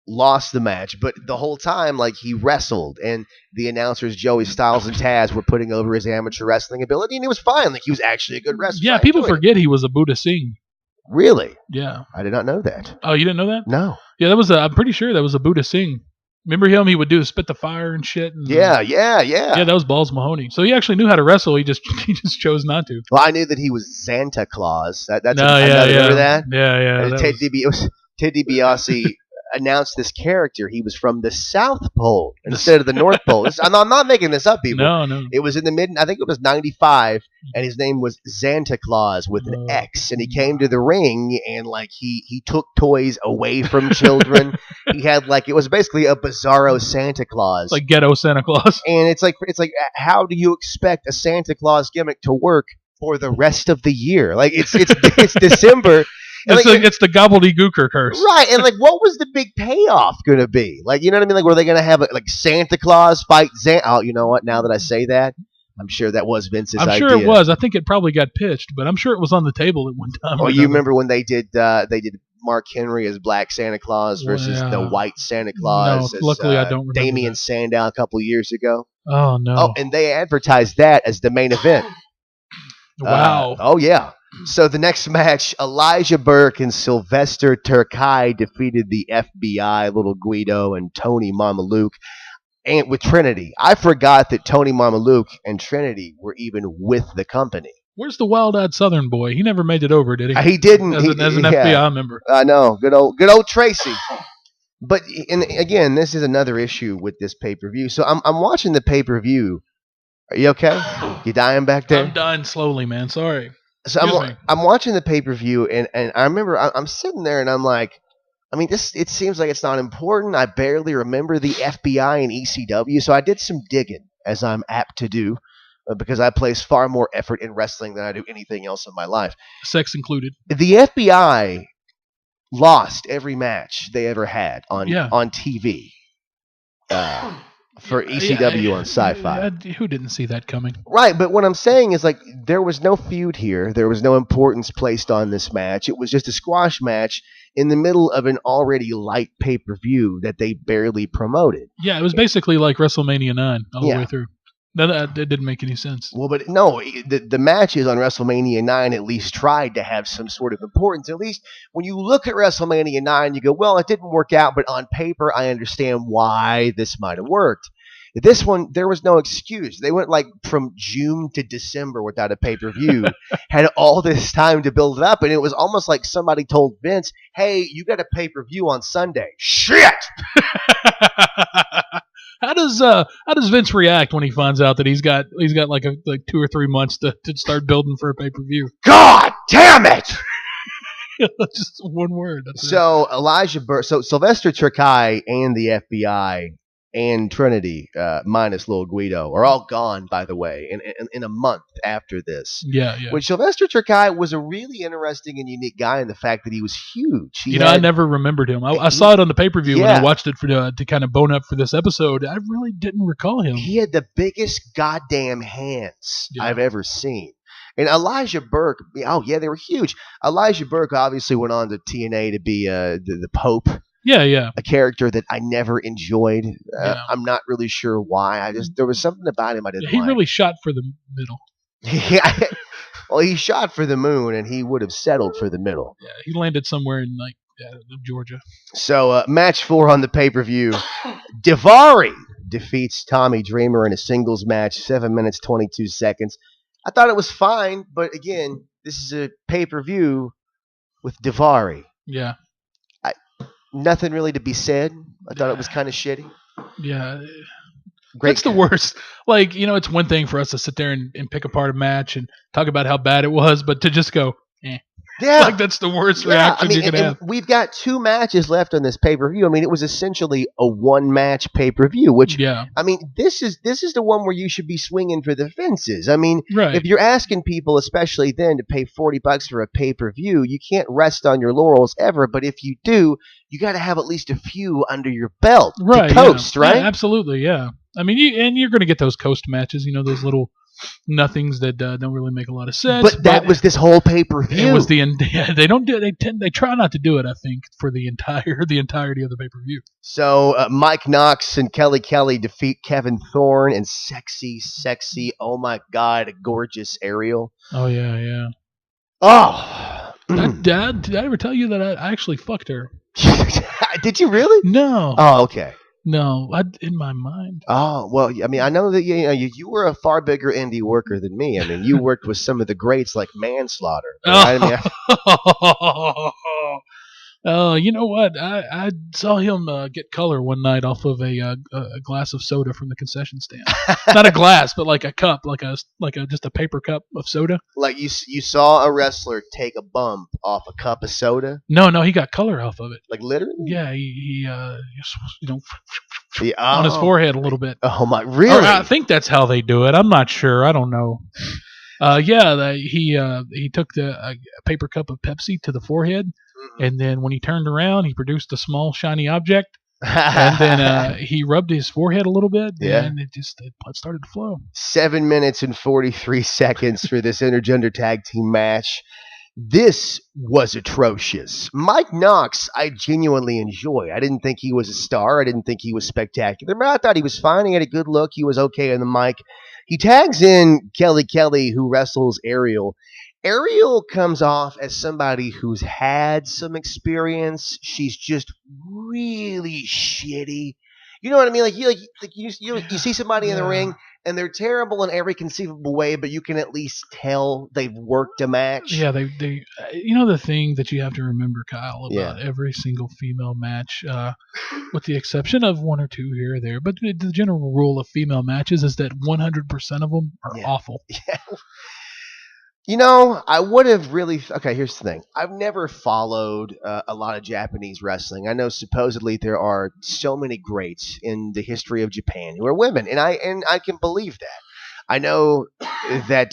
lost the match, but the whole time like he wrestled, and the announcers Joey Styles and Taz were putting over his amateur wrestling ability, and it was fine. Like he was actually a good wrestler. Yeah, people forget he was a Buddha Singh. Really? Yeah. I did not know that. Oh, you didn't know that? No. Yeah, I'm pretty sure that was a Buddha Singh. Remember him? He would do spit the fire and shit. And, yeah. Yeah, that was Balls Mahoney. So he actually knew how to wrestle. He just chose not to. Well, I knew that he was Santa Claus. Remember that? Yeah. Ted DiBiase announced this character. He was from the South Pole instead of the North Pole. I'm not making this up, people. No. It was in the I think it was 95, and his name was Santa Claus with an X, and he came to the ring, and like he took toys away from children. He had it was basically a bizarro Santa Claus. Like ghetto Santa Claus. And it's like how do you expect a Santa Claus gimmick to work for the rest of the year? Like it's December. It's the gobbledygooker curse. Right, and what was the big payoff going to be? Like, you know what I mean? Like, were they going to have Santa Claus fight Santa? Oh, you know what? Now that I say that, I'm sure that was Vince's idea. I'm sure it was. I think it probably got pitched, but I'm sure it was on the table at one time. Oh, you remember when they did Mark Henry as Black Santa Claus versus the White Santa Claus? No, luckily I don't remember Damien Sandow a couple years ago. Oh, no. Oh, and they advertised that as the main event. Wow. Oh, yeah. So the next match, Elijah Burke and Sylvester Terkay defeated the FBI, Little Guido, and Tony Mamaluke, and with Trinity. I forgot that Tony Mamaluke and Trinity were even with the company. Where's the wild-eyed Southern boy? He never made it over, did he? He didn't. As an FBI member. I know. Good old Tracy. But and again, this is another issue with this pay-per-view. So I'm watching the pay-per-view. Are you okay? You dying back there? I'm dying slowly, man. Sorry. So I'm watching the pay-per-view, and I remember I'm sitting there, and I'm like, I mean, it seems like it's not important. I barely remember the FBI and ECW, so I did some digging, as I'm apt to do, because I place far more effort in wrestling than I do anything else in my life. Sex included. The FBI lost every match they ever had on Yeah. TV for ECW on Sci-Fi. Who didn't see that coming? Right, but what I'm saying is, like, there was no feud here. There was no importance placed on this match. It was just a squash match in the middle of an already light pay-per-view that they barely promoted. Yeah, it was basically like WrestleMania 9 all the Yeah. way through. That didn't make any sense. Well, but no, the matches on WrestleMania 9 at least tried to have some sort of importance. At least when you look at WrestleMania 9, you go, well, it didn't work out, but on paper, I understand why this might have worked. This one, there was no excuse. They went like from June to December without a pay-per-view, had all this time to build it up, and it was almost like somebody told Vince, hey, you got a pay-per-view on Sunday. Shit! How does Vince react when he finds out that he's got like 2 or 3 months to start building for a pay-per-view? God damn it! Just one word. That's it. So Sylvester Terkay and the FBI and Trinity, minus Lil Guido, are all gone, by the way, in a month after this. Yeah. Which Sylvester Terkay was a really interesting and unique guy in the fact that he was huge. I never remembered him. I saw it on the pay-per-view when Yeah. I watched it to kind of bone up for this episode. I really didn't recall him. He had the biggest goddamn hands Yeah. I've ever seen. And Elijah Burke, oh yeah, they were huge. Elijah Burke obviously went on to TNA to be the Pope. Yeah. A character that I never enjoyed. Yeah. I'm not really sure why. There was something about him I didn't He like. really shot for the middle. Well, he shot for the moon, and he would have settled for the middle. Yeah, he landed somewhere in Georgia. So, match 4 on the pay-per-view. Daivari defeats Tommy Dreamer in a singles match, 7 minutes, 22 seconds. I thought it was fine, but again, this is a pay-per-view with Daivari. Yeah. Nothing really to be said. I thought it was kind of shitty. Yeah. Great. That's the worst. Like, it's one thing for us to sit there and pick apart a match and talk about how bad it was, but to just go, eh. Yeah. Like, that's the worst reaction you can have. We've got 2 matches left on this pay-per-view. I mean, it was essentially a 1-match pay-per-view, which, yeah. I mean, this is the one where you should be swinging for the fences. I mean, Right. if you're asking people, especially then, to pay $40 for a pay-per-view, you can't rest on your laurels ever, but if you do, you got to have at least a few under your belt to coast, right? Yeah, absolutely, yeah. I mean, you're going to get those coast matches, those little nothings that don't really make a lot of sense. But that was this whole pay-per-view. It was they try not to do it, I think, for the entirety of the pay-per-view. So Mike Knox and Kelly Kelly defeat Kevin Thorne and sexy, oh my God, gorgeous Ariel. Oh yeah. Oh, Did I ever tell you that I actually fucked her? Did you really? No. Oh, okay. No, in my mind. Oh, well, I mean, I know that you were a far bigger indie worker than me. I mean, you worked with some of the greats like Manslaughter. Right? Oh, you know what? I saw him get color one night off of a glass of soda from the concession stand. Not a glass, but like a cup, like a just a paper cup of soda. Like you saw a wrestler take a bump off a cup of soda? No, he got color off of it. Like literally? Yeah, he Yeah, on his forehead a little bit. Oh my, really? I think that's how they do it. I'm not sure. I don't know. He took the paper cup of Pepsi to the forehead, and then when he turned around, he produced a small shiny object, and then he rubbed his forehead a little bit, and it started to flow. 7 minutes and 43 seconds for this intergender tag team match. This was atrocious. Mike Knox, I genuinely enjoy. I didn't think he was a star. I didn't think he was spectacular, but I thought he was fine. He had a good look. He was okay on the mic. He tags in Kelly Kelly, who wrestles Ariel. Ariel comes off as somebody who's had some experience. She's just really shitty. You know what I mean? Like you see somebody in the ring and they're terrible in every conceivable way, but you can at least tell they've worked a match. Yeah, they the thing that you have to remember, Kyle, about every single female match, with the exception of one or two here or there, but the general rule of female matches is that 100% of them are awful. Yeah. You know, I would have really... Okay, here's the thing. I've never followed a lot of Japanese wrestling. I know supposedly there are so many greats in the history of Japan who are women, and I can believe that. I know that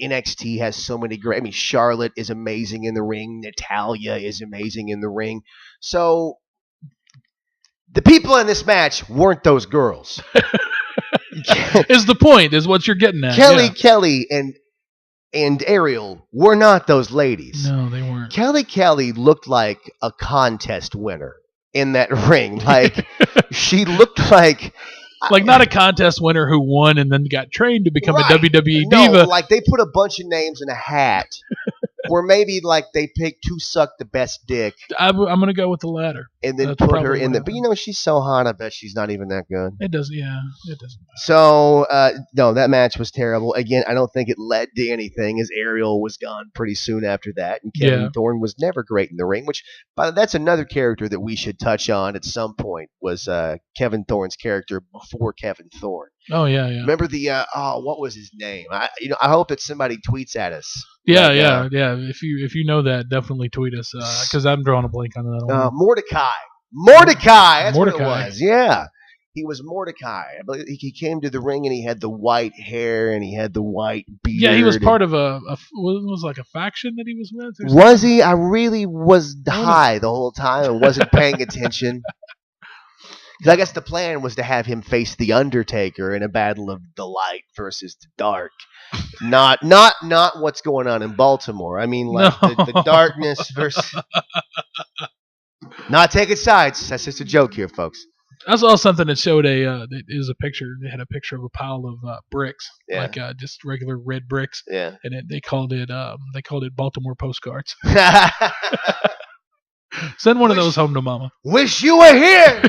NXT has so many great. I mean, Charlotte is amazing in the ring. Natalia is amazing in the ring. So the people in this match weren't those girls. Is the point? Is what you're getting at? Kelly and Ariel were not those ladies. No, they weren't. Kelly looked like a contest winner in that ring. Like she looked like not a contest winner who won and then got trained to become a WWE no, diva. Like they put a bunch of names in a hat. Or maybe like they picked who sucked the best dick. I'm going to go with the latter. And then put her in the. But she's so hot, I bet she's not even that good. It doesn't, yeah. It doesn't matter. So, no, that match was terrible. Again, I don't think it led to anything as Ariel was gone pretty soon after that. And Kevin Thorne was never great in the ring, which that's another character that we should touch on at some point was Kevin Thorne's character before Kevin Thorne. Oh, yeah. Remember the, what was his name? I hope that somebody tweets at us. Yeah. If you know that, definitely tweet us because I'm drawing a blank on that. Mordecai. That's what it was. Yeah, he was Mordecai. I believe he came to the ring and he had the white hair and he had the white beard. Yeah, he was part of was like a faction that he was with. Was he? I really was high the whole time and wasn't paying attention. Because I guess the plan was to have him face the Undertaker in a battle of the light versus the dark. Not what's going on in Baltimore. I mean, like the darkness versus. Not taking sides. That's just a joke here, folks. I saw something that showed that is a picture. They had a picture of a pile of bricks, like just regular red bricks. Yeah. And they called it Baltimore postcards. Send one of those home to mama. Wish you were here.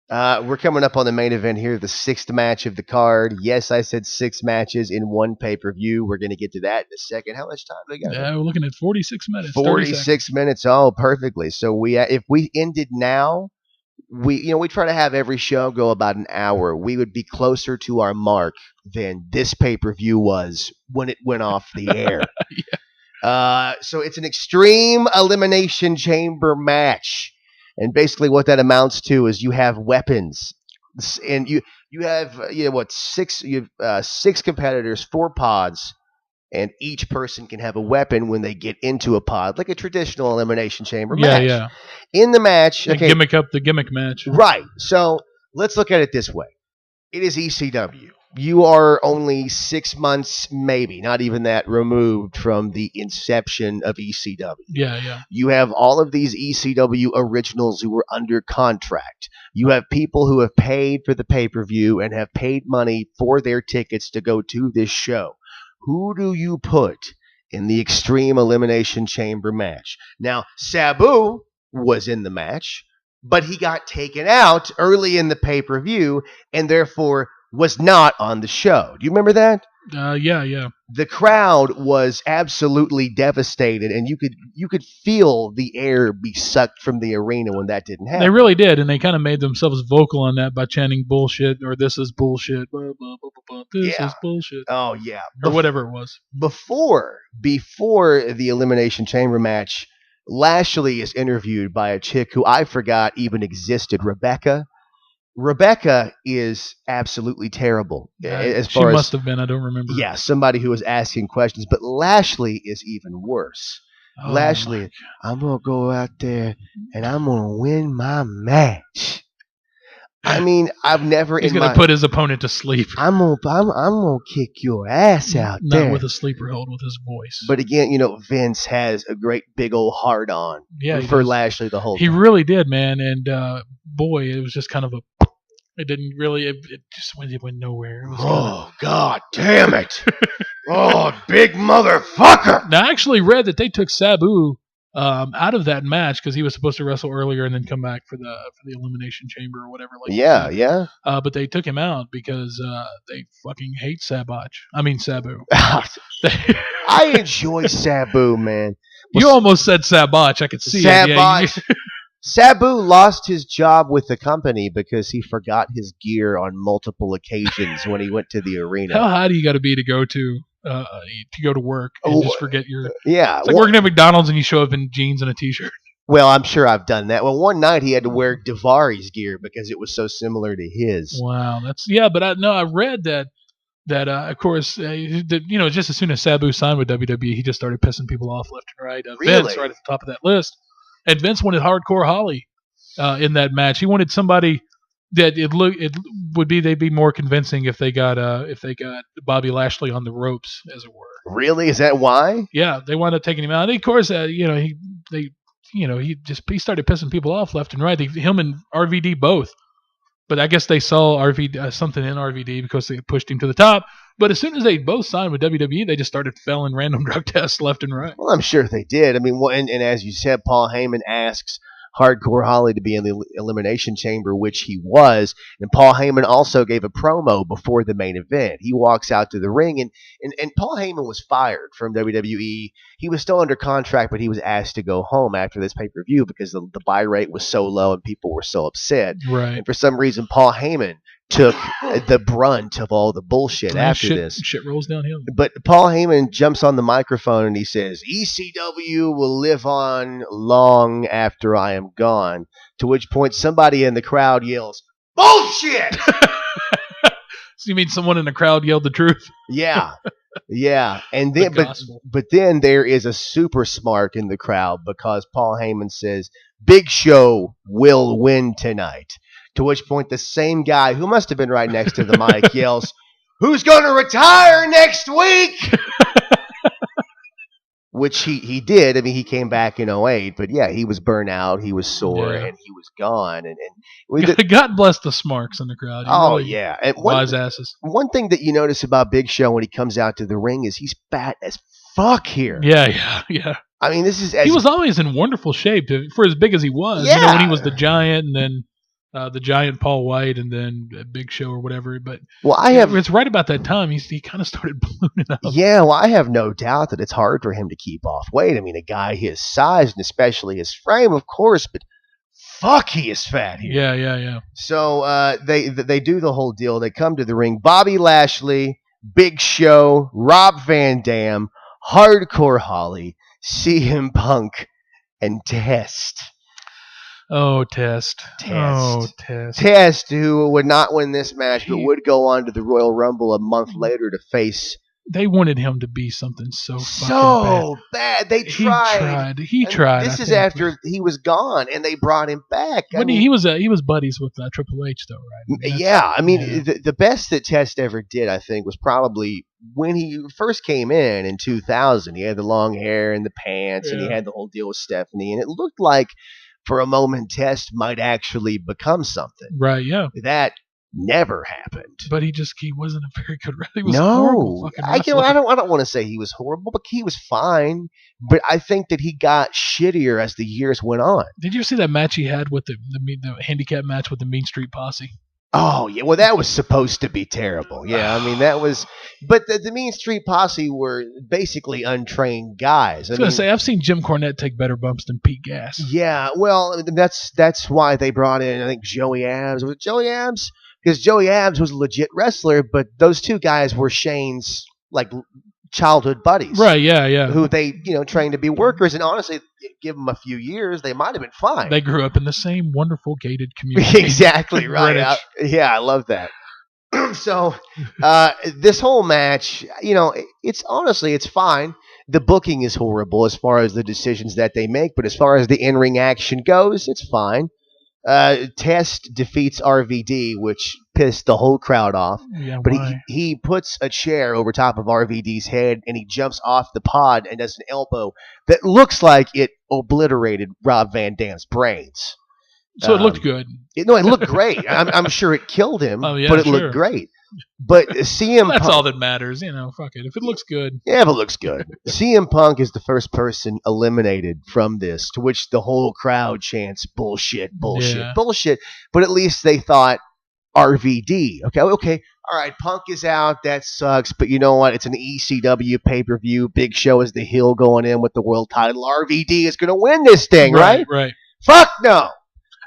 We're coming up on the main event here, the 6th match of the card. Yes, I said 6 matches in one pay-per-view. We're going to get to that in a second. How much time do we got? Yeah, we're looking at 46 minutes. 46 minutes. Oh, perfectly. So if we ended now, we try to have every show go about an hour. We would be closer to our mark than this pay-per-view was when it went off the air. So it's an extreme elimination chamber match. And basically what that amounts to is you have weapons and you have, six competitors, 4 pods, and each person can have a weapon when they get into a pod, like a traditional elimination chamber match. Yeah. In the match. Okay, gimmick up the gimmick match. Right. So let's look at it this way. It is ECW. You are only 6 months, maybe, not even that, removed from the inception of ECW. Yeah. You have all of these ECW originals who were under contract. You have people who have paid for the pay-per-view and have paid money for their tickets to go to this show. Who do you put in the Extreme Elimination Chamber match? Now, Sabu was in the match, but he got taken out early in the pay-per-view and therefore was not on the show. Do you remember that? Yeah. The crowd was absolutely devastated, and you could feel the air be sucked from the arena when that didn't happen. They really did, and they kind of made themselves vocal on that by chanting bullshit or this is bullshit. Blah, blah, blah, blah, blah. This is bullshit. Oh, yeah. Or whatever it was. Before the Elimination Chamber match, Lashley is interviewed by a chick who I forgot even existed, Rebecca. Rebecca is absolutely terrible. She must have been. I don't remember. Yeah, somebody who was asking questions. But Lashley is even worse. Oh, Lashley, I'm going to go out there and I'm going to win my match. I mean, I've never. He's going to put his opponent to sleep. I'm gonna kick your ass out there. Not with a sleeper hold, with his voice. But again, Vince has a great big old hard on for Lashley the whole time. He really did, man. And boy, it was just kind of a. It didn't really. It just went nowhere. God damn it! Oh, big motherfucker! Now, I actually read that they took Sabu out of that match because he was supposed to wrestle earlier and then come back for the Elimination Chamber or whatever. Yeah. But they took him out because they fucking hate Sabu. I enjoy Sabu, man. You almost said Sabotch. I could see Sabotch. Sabu lost his job with the company because he forgot his gear on multiple occasions when he went to the arena. How high do you got to be to go to work and just forget your? Yeah, it's like working at McDonald's and you show up in jeans and a t-shirt. Well, I'm sure I've done that. Well, one night he had to wear Davari's gear because it was so similar to his. Wow, but I read that of course just as soon as Sabu signed with WWE, he just started pissing people off left and right. Vince Really? right at the top of that list, and Vince wanted Hardcore Holly in that match. He wanted somebody that they'd be more convincing if they got Bobby Lashley on the ropes, as it were. Really? Is that why? Yeah, they wound up taking him out. And of course, he started pissing people off left and right. Him and RVD both. But I guess they saw something in RVD because they pushed him to the top. But as soon as they both signed with WWE, they just started failing random drug tests left and right. Well, I'm sure they did. I mean, and as you said, Paul Heyman asks Hardcore Holly to be in the Elimination Chamber, which he was. And Paul Heyman also gave a promo before the main event. He walks out to the ring, and Paul Heyman was fired from WWE. He was still under contract, but he was asked to go home after this pay-per-view because the buy rate was so low and people were so upset. Right. And for some reason, Paul Heyman took the brunt of all the bullshit after this. Shit rolls downhill. But Paul Heyman jumps on the microphone and he says, ECW will live on long after I am gone. To which point somebody in the crowd yells, bullshit! So you mean someone in the crowd yelled the truth? Yeah. Yeah. And then but then there is a super smart in the crowd because Paul Heyman says, Big Show will win tonight. To which point the same guy, who must have been right next to the mic, yells, who's going to retire next week? Which he did. I mean, he came back in 2008, but yeah, he was burnt out, he was sore, and he was gone. And God bless the smarks in the crowd. Yeah. And wise asses. One thing that you notice about Big Show when he comes out to the ring is he's fat as fuck here. Yeah. I mean, he was always in wonderful shape for as big as he was. Yeah. When he was the Giant, and then the Giant Paul White, and then Big Show or whatever. But it's right about that time he kind of started ballooning up. Yeah, well, I have no doubt that it's hard for him to keep off weight. I mean, a guy his size and especially his frame, of course, but fuck, he is fat here. Yeah. So they do the whole deal. They come to the ring. Bobby Lashley, Big Show, Rob Van Dam, Hardcore Holly, CM Punk, and Test. Oh, Test. Test, who would not win this match, but would go on to the Royal Rumble a month later to face. They wanted him to be something so fucking bad. They tried. He tried. This is after he was gone, and they brought him back. He was buddies with Triple H, though, right? Yeah, I mean, the best that Test ever did, I think, was probably when he first came in 2000. He had the long hair and the pants, and he had the whole deal with Stephanie, and it looked like, for a moment, Test might actually become something. Right, yeah. That never happened. But he wasn't a very good wrestler. He was horrible fucking wrestler. I don't want to say he was horrible, but he was fine. But I think that he got shittier as the years went on. Did you see that match he had with the handicap match with the Mean Street Posse? Oh, yeah. Well, that was supposed to be terrible. Yeah, I mean, that was... But the Mean Street Posse were basically untrained guys. I was going to say, I've seen Jim Cornette take better bumps than Pete Gas. Yeah, well, that's why they brought in, I think, Joey Abs. Was it Joey Abs? Because Joey Abs was a legit wrestler, but those two guys were Shane's, childhood buddies. Right, yeah. Who they, trained to be workers. And honestly, give them a few years, they might have been fine. They grew up in the same wonderful gated community. Exactly right. I love that. So this whole match, it's fine. The booking is horrible as far as the decisions that they make, but as far as the in-ring action goes, it's fine. Test defeats RVD, which pissed the whole crowd off. Yeah, but he puts a chair over top of RVD's head, and he jumps off the pod and does an elbow that looks like it obliterated Rob Van Dam's brains. So it looked good. It looked great. I'm sure it killed him, but it looked great. But CM That's Punk, all that matters, fuck it. If it looks good. Yeah, if it looks good. CM Punk is the first person eliminated from this, to which the whole crowd chants bullshit. But at least they thought RVD. Okay, all right, Punk is out. That sucks. But you know what? It's an ECW pay-per-view. Big Show is the heel going in with the world title. RVD is going to win this thing, right? Right. Fuck no.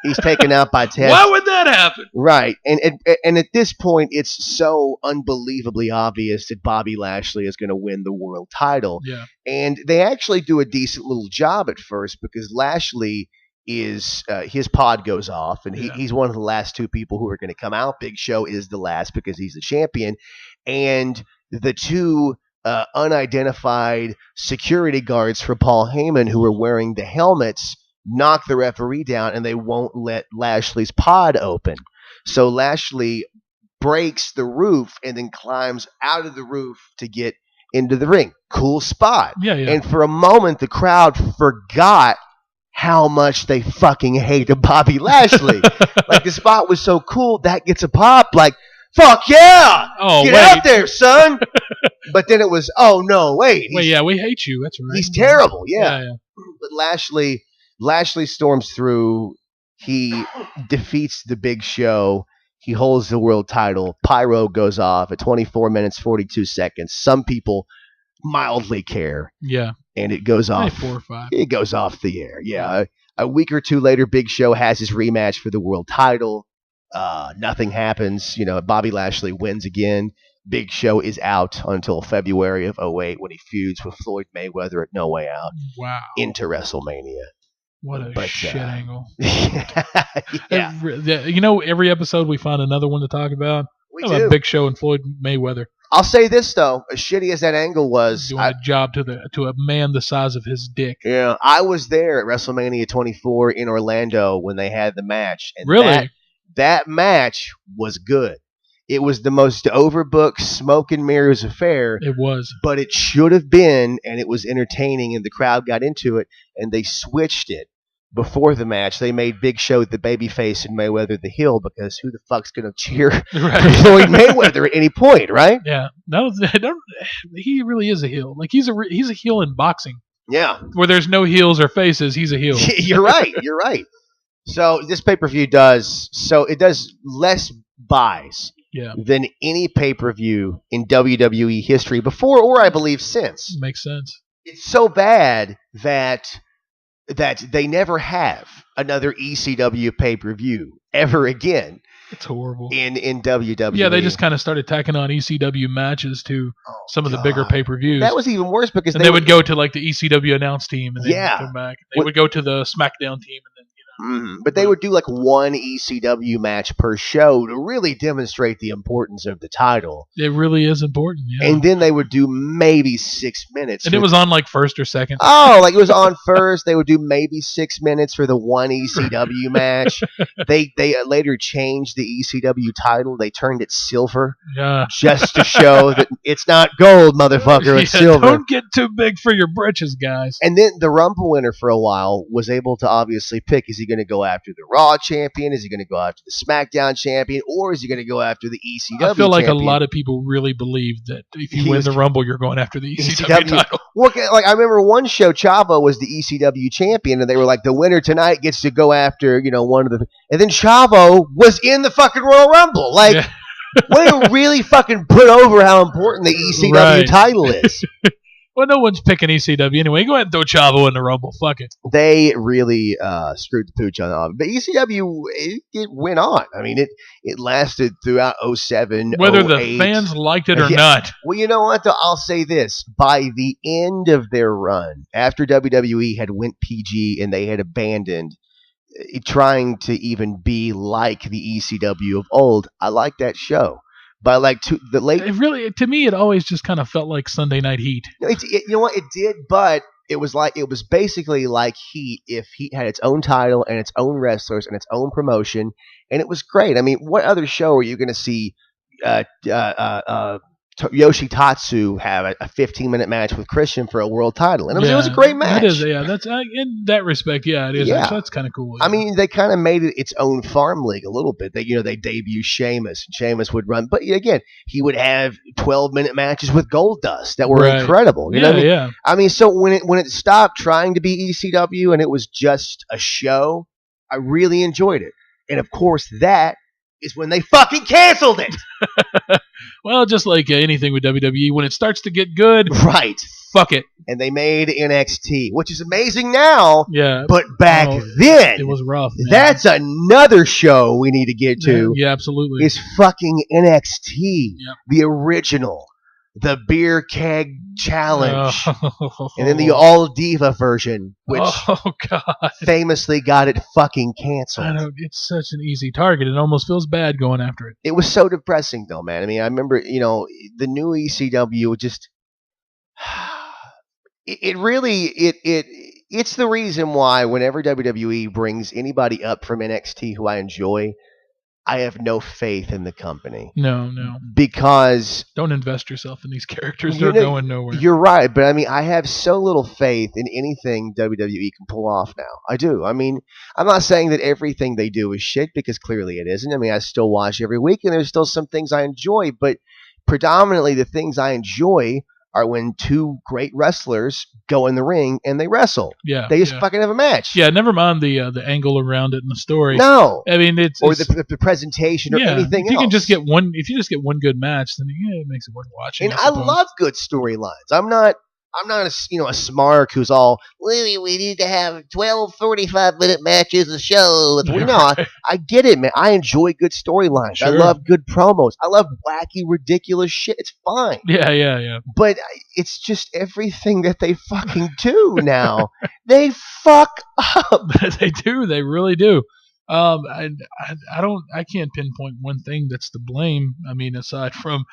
He's taken out by Test. Why would that happen? Right. And at this point, it's so unbelievably obvious that Bobby Lashley is going to win the world title. Yeah. And they actually do a decent little job at first because Lashley is his pod goes off, and he's one of the last two people who are going to come out. Big Show is the last because he's the champion. And the two unidentified security guards for Paul Heyman who are wearing the helmets knock the referee down, and they won't let Lashley's pod open. So Lashley breaks the roof and then climbs out of the roof to get into the ring. Cool spot. Yeah. And for a moment, the crowd forgot how much they fucking hated Bobby Lashley. Like, the spot was so cool, that gets a pop. Like, fuck yeah! Get out there, son! But then it was, oh no, wait. Wait, we hate you. That's right. He's terrible, yeah. But Lashley storms through. He defeats the Big Show. He holds the world title. Pyro goes off at 24 minutes, 42 seconds. Some people mildly care. Yeah. And it goes off. 4 or 5. It goes off the air. Yeah. A week or two later, Big Show has his rematch for the world title. Nothing happens. Bobby Lashley wins again. Big Show is out until February of 2008 when he feuds with Floyd Mayweather at No Way Out. Wow. Into WrestleMania. What a shit angle. Yeah. Every episode we find another one to talk about. We do. Big Show and Floyd Mayweather. I'll say this, though. As shitty as that angle was. Doing a job to a man the size of his dick. Yeah. I was there at WrestleMania 24 in Orlando when they had the match. And really? That match was good. It was the most overbooked smoke and mirrors affair. It was. But it should have been, and it was entertaining, and the crowd got into it, and they switched it before the match. They made Big Show the babyface and Mayweather the heel, because who the fuck's going to cheer for Floyd Mayweather at any point, right? Yeah. No, he really is a heel. Like, he's a heel in boxing. Yeah. Where there's no heels or faces, he's a heel. You're right. You're right. So this pay-per-view does less buys than any pay-per-view in WWE history before, or I believe since. Makes sense. It's so bad that they never have another ECW pay-per-view ever again. It's horrible. In WWE. Yeah, they just kind of started tacking on ECW matches to some of the bigger pay-per-views. That was even worse because they would go to like the ECW announce team and then come back. They would go to the SmackDown team and then But they would do like one ECW match per show to really demonstrate the importance of the title. It really is important, yeah. And then they would do maybe 6 minutes. And it was on like first or second. Oh, like it was on first. They would do maybe 6 minutes for the one ECW match. They later changed the ECW title. They turned it silver just to show that it's not gold, motherfucker. It's silver. Don't get too big for your britches, guys. And then the Rumble winner for a while was able to obviously pick, is he going to go after the Raw champion? Is he going to go after the SmackDown champion? Or is he going to go after the ECW I feel like champion? a lot of people really believe that if you win the Rumble, you're going after the ECW title. Well, like I remember one show, Chavo was the ECW champion, and they were like, the winner tonight gets to go after, one of the... And then Chavo was in the fucking Royal Rumble. Like, way to really fucking put over how important the ECW title is. Well, no one's picking ECW anyway. Go ahead and throw Chavo in the Rumble. Fuck it. They really screwed the pooch on that. But ECW, it went on. I mean, it lasted throughout 07, whether 08. The fans liked it or not. Well, you know what? I'll say this. By the end of their run, after WWE had went PG and they had abandoned trying to even be like the ECW of old, I liked that show. By like the late, to me, it always just kind of felt like Sunday Night Heat. You know what? It did, but it was basically like Heat if Heat had its own title and its own wrestlers and its own promotion, and it was great. I mean, what other show are you going to see Yoshitatsu have a 15-minute match with Christian for a world title? And it was a great match. It is, yeah. That's in that respect, yeah, it is. Yeah. That's kind of cool. Yeah. I mean, they kind of made it its own farm league a little bit. They debut Sheamus, and Sheamus would run, but again, he would have 12-minute matches with Goldust that were incredible. You know what I mean? Yeah. I mean, so when it stopped trying to be ECW and it was just a show, I really enjoyed it. And of course, that is when they fucking canceled it. Well, just like anything with WWE, when it starts to get good, fuck it. And they made NXT, which is amazing now. Yeah. But back then, it was rough. Man. That's another show we need to get to. Yeah, absolutely. Is fucking NXT, yep. the original, the beer keg challenge, oh. and then the all diva version, which God. famously got it fucking canceled. I know, it's such an easy target. It almost feels bad going after it. It was so depressing, though, man. I mean, I remember, the new ECW just. It's the reason why whenever WWE brings anybody up from NXT who I enjoy, I have no faith in the company. No. Because don't invest yourself in these characters. They're going nowhere. You're right, but I mean, I have so little faith in anything WWE can pull off now. I do. I mean, I'm not saying that everything they do is shit, because clearly it isn't. I mean, I still watch every week, and there's still some things I enjoy, but predominantly the things I enjoy are when two great wrestlers go in the ring and they wrestle. Yeah, they just fucking have a match. Yeah, never mind the angle around it in the story. No, I mean it's the presentation or anything else. If you just get one good match, then it makes it worth watching. And I love good storylines. I'm not a smark who's all, we need to have 12 45-minute matches a show. I get it, man. I enjoy good storylines. Sure. I love good promos. I love wacky, ridiculous shit. It's fine. Yeah. But it's just everything that they fucking do now. They fuck up. They do. They really do. I can't pinpoint one thing that's to blame. I mean, aside from,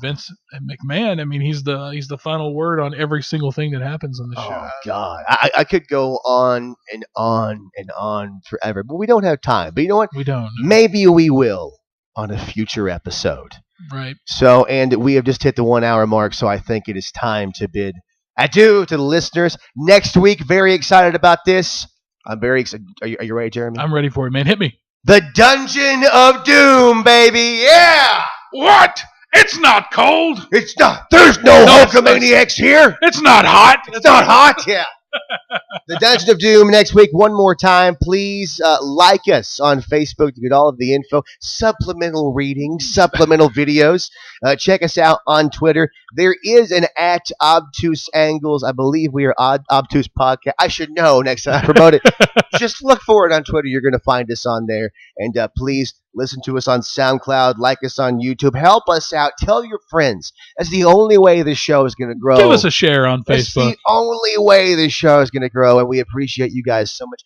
Vince McMahon. I mean, he's the final word on every single thing that happens on the show. Oh God, I could go on and on and on forever, but we don't have time. But you know what? We don't. Maybe we will on a future episode. Right. So, and we have just hit the 1 hour mark, so I think it is time to bid adieu to the listeners. Next week, very excited about this. I'm very excited. Are you ready, Jeremy? I'm ready for it, man. Hit me. The Dungeon of Doom, baby. Yeah. What? It's not cold. It's not. There's no Hulkamaniacs here. It's not hot. It's not hot. Yeah. The Dungeon of Doom next week. One more time, please like us on Facebook to get all of the info, supplemental readings, supplemental videos. Check us out on Twitter. There is an @Obtuse Angles. I believe we are Obtuse Podcast. I should know next time I promote it. Just look for it on Twitter. You're going to find us on there. And please listen to us on SoundCloud. Like us on YouTube. Help us out. Tell your friends. That's the only way this show is going to grow. Give us a share on Facebook. That's the only way this show is going to grow, and we appreciate you guys so much.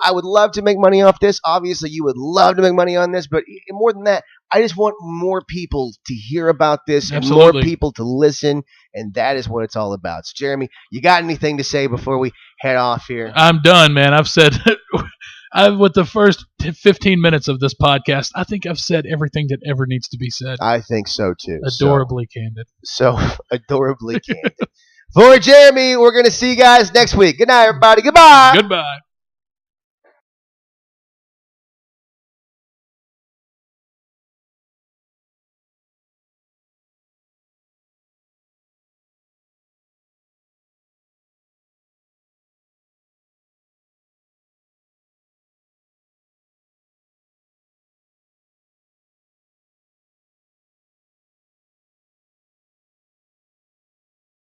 I would love to make money off this. Obviously, you would love to make money on this, but more than that, I just want more people to hear about this. Absolutely. And more people to listen, and that is what it's all about. So, Jeremy, you got anything to say before we head off here? I'm done, man. I've said with the first 15 minutes of this podcast, I think I've said everything that ever needs to be said. I think so, too. Adorably candid. So, adorably candid. For Jeremy, we're going to see you guys next week. Good night, everybody. Goodbye. Goodbye.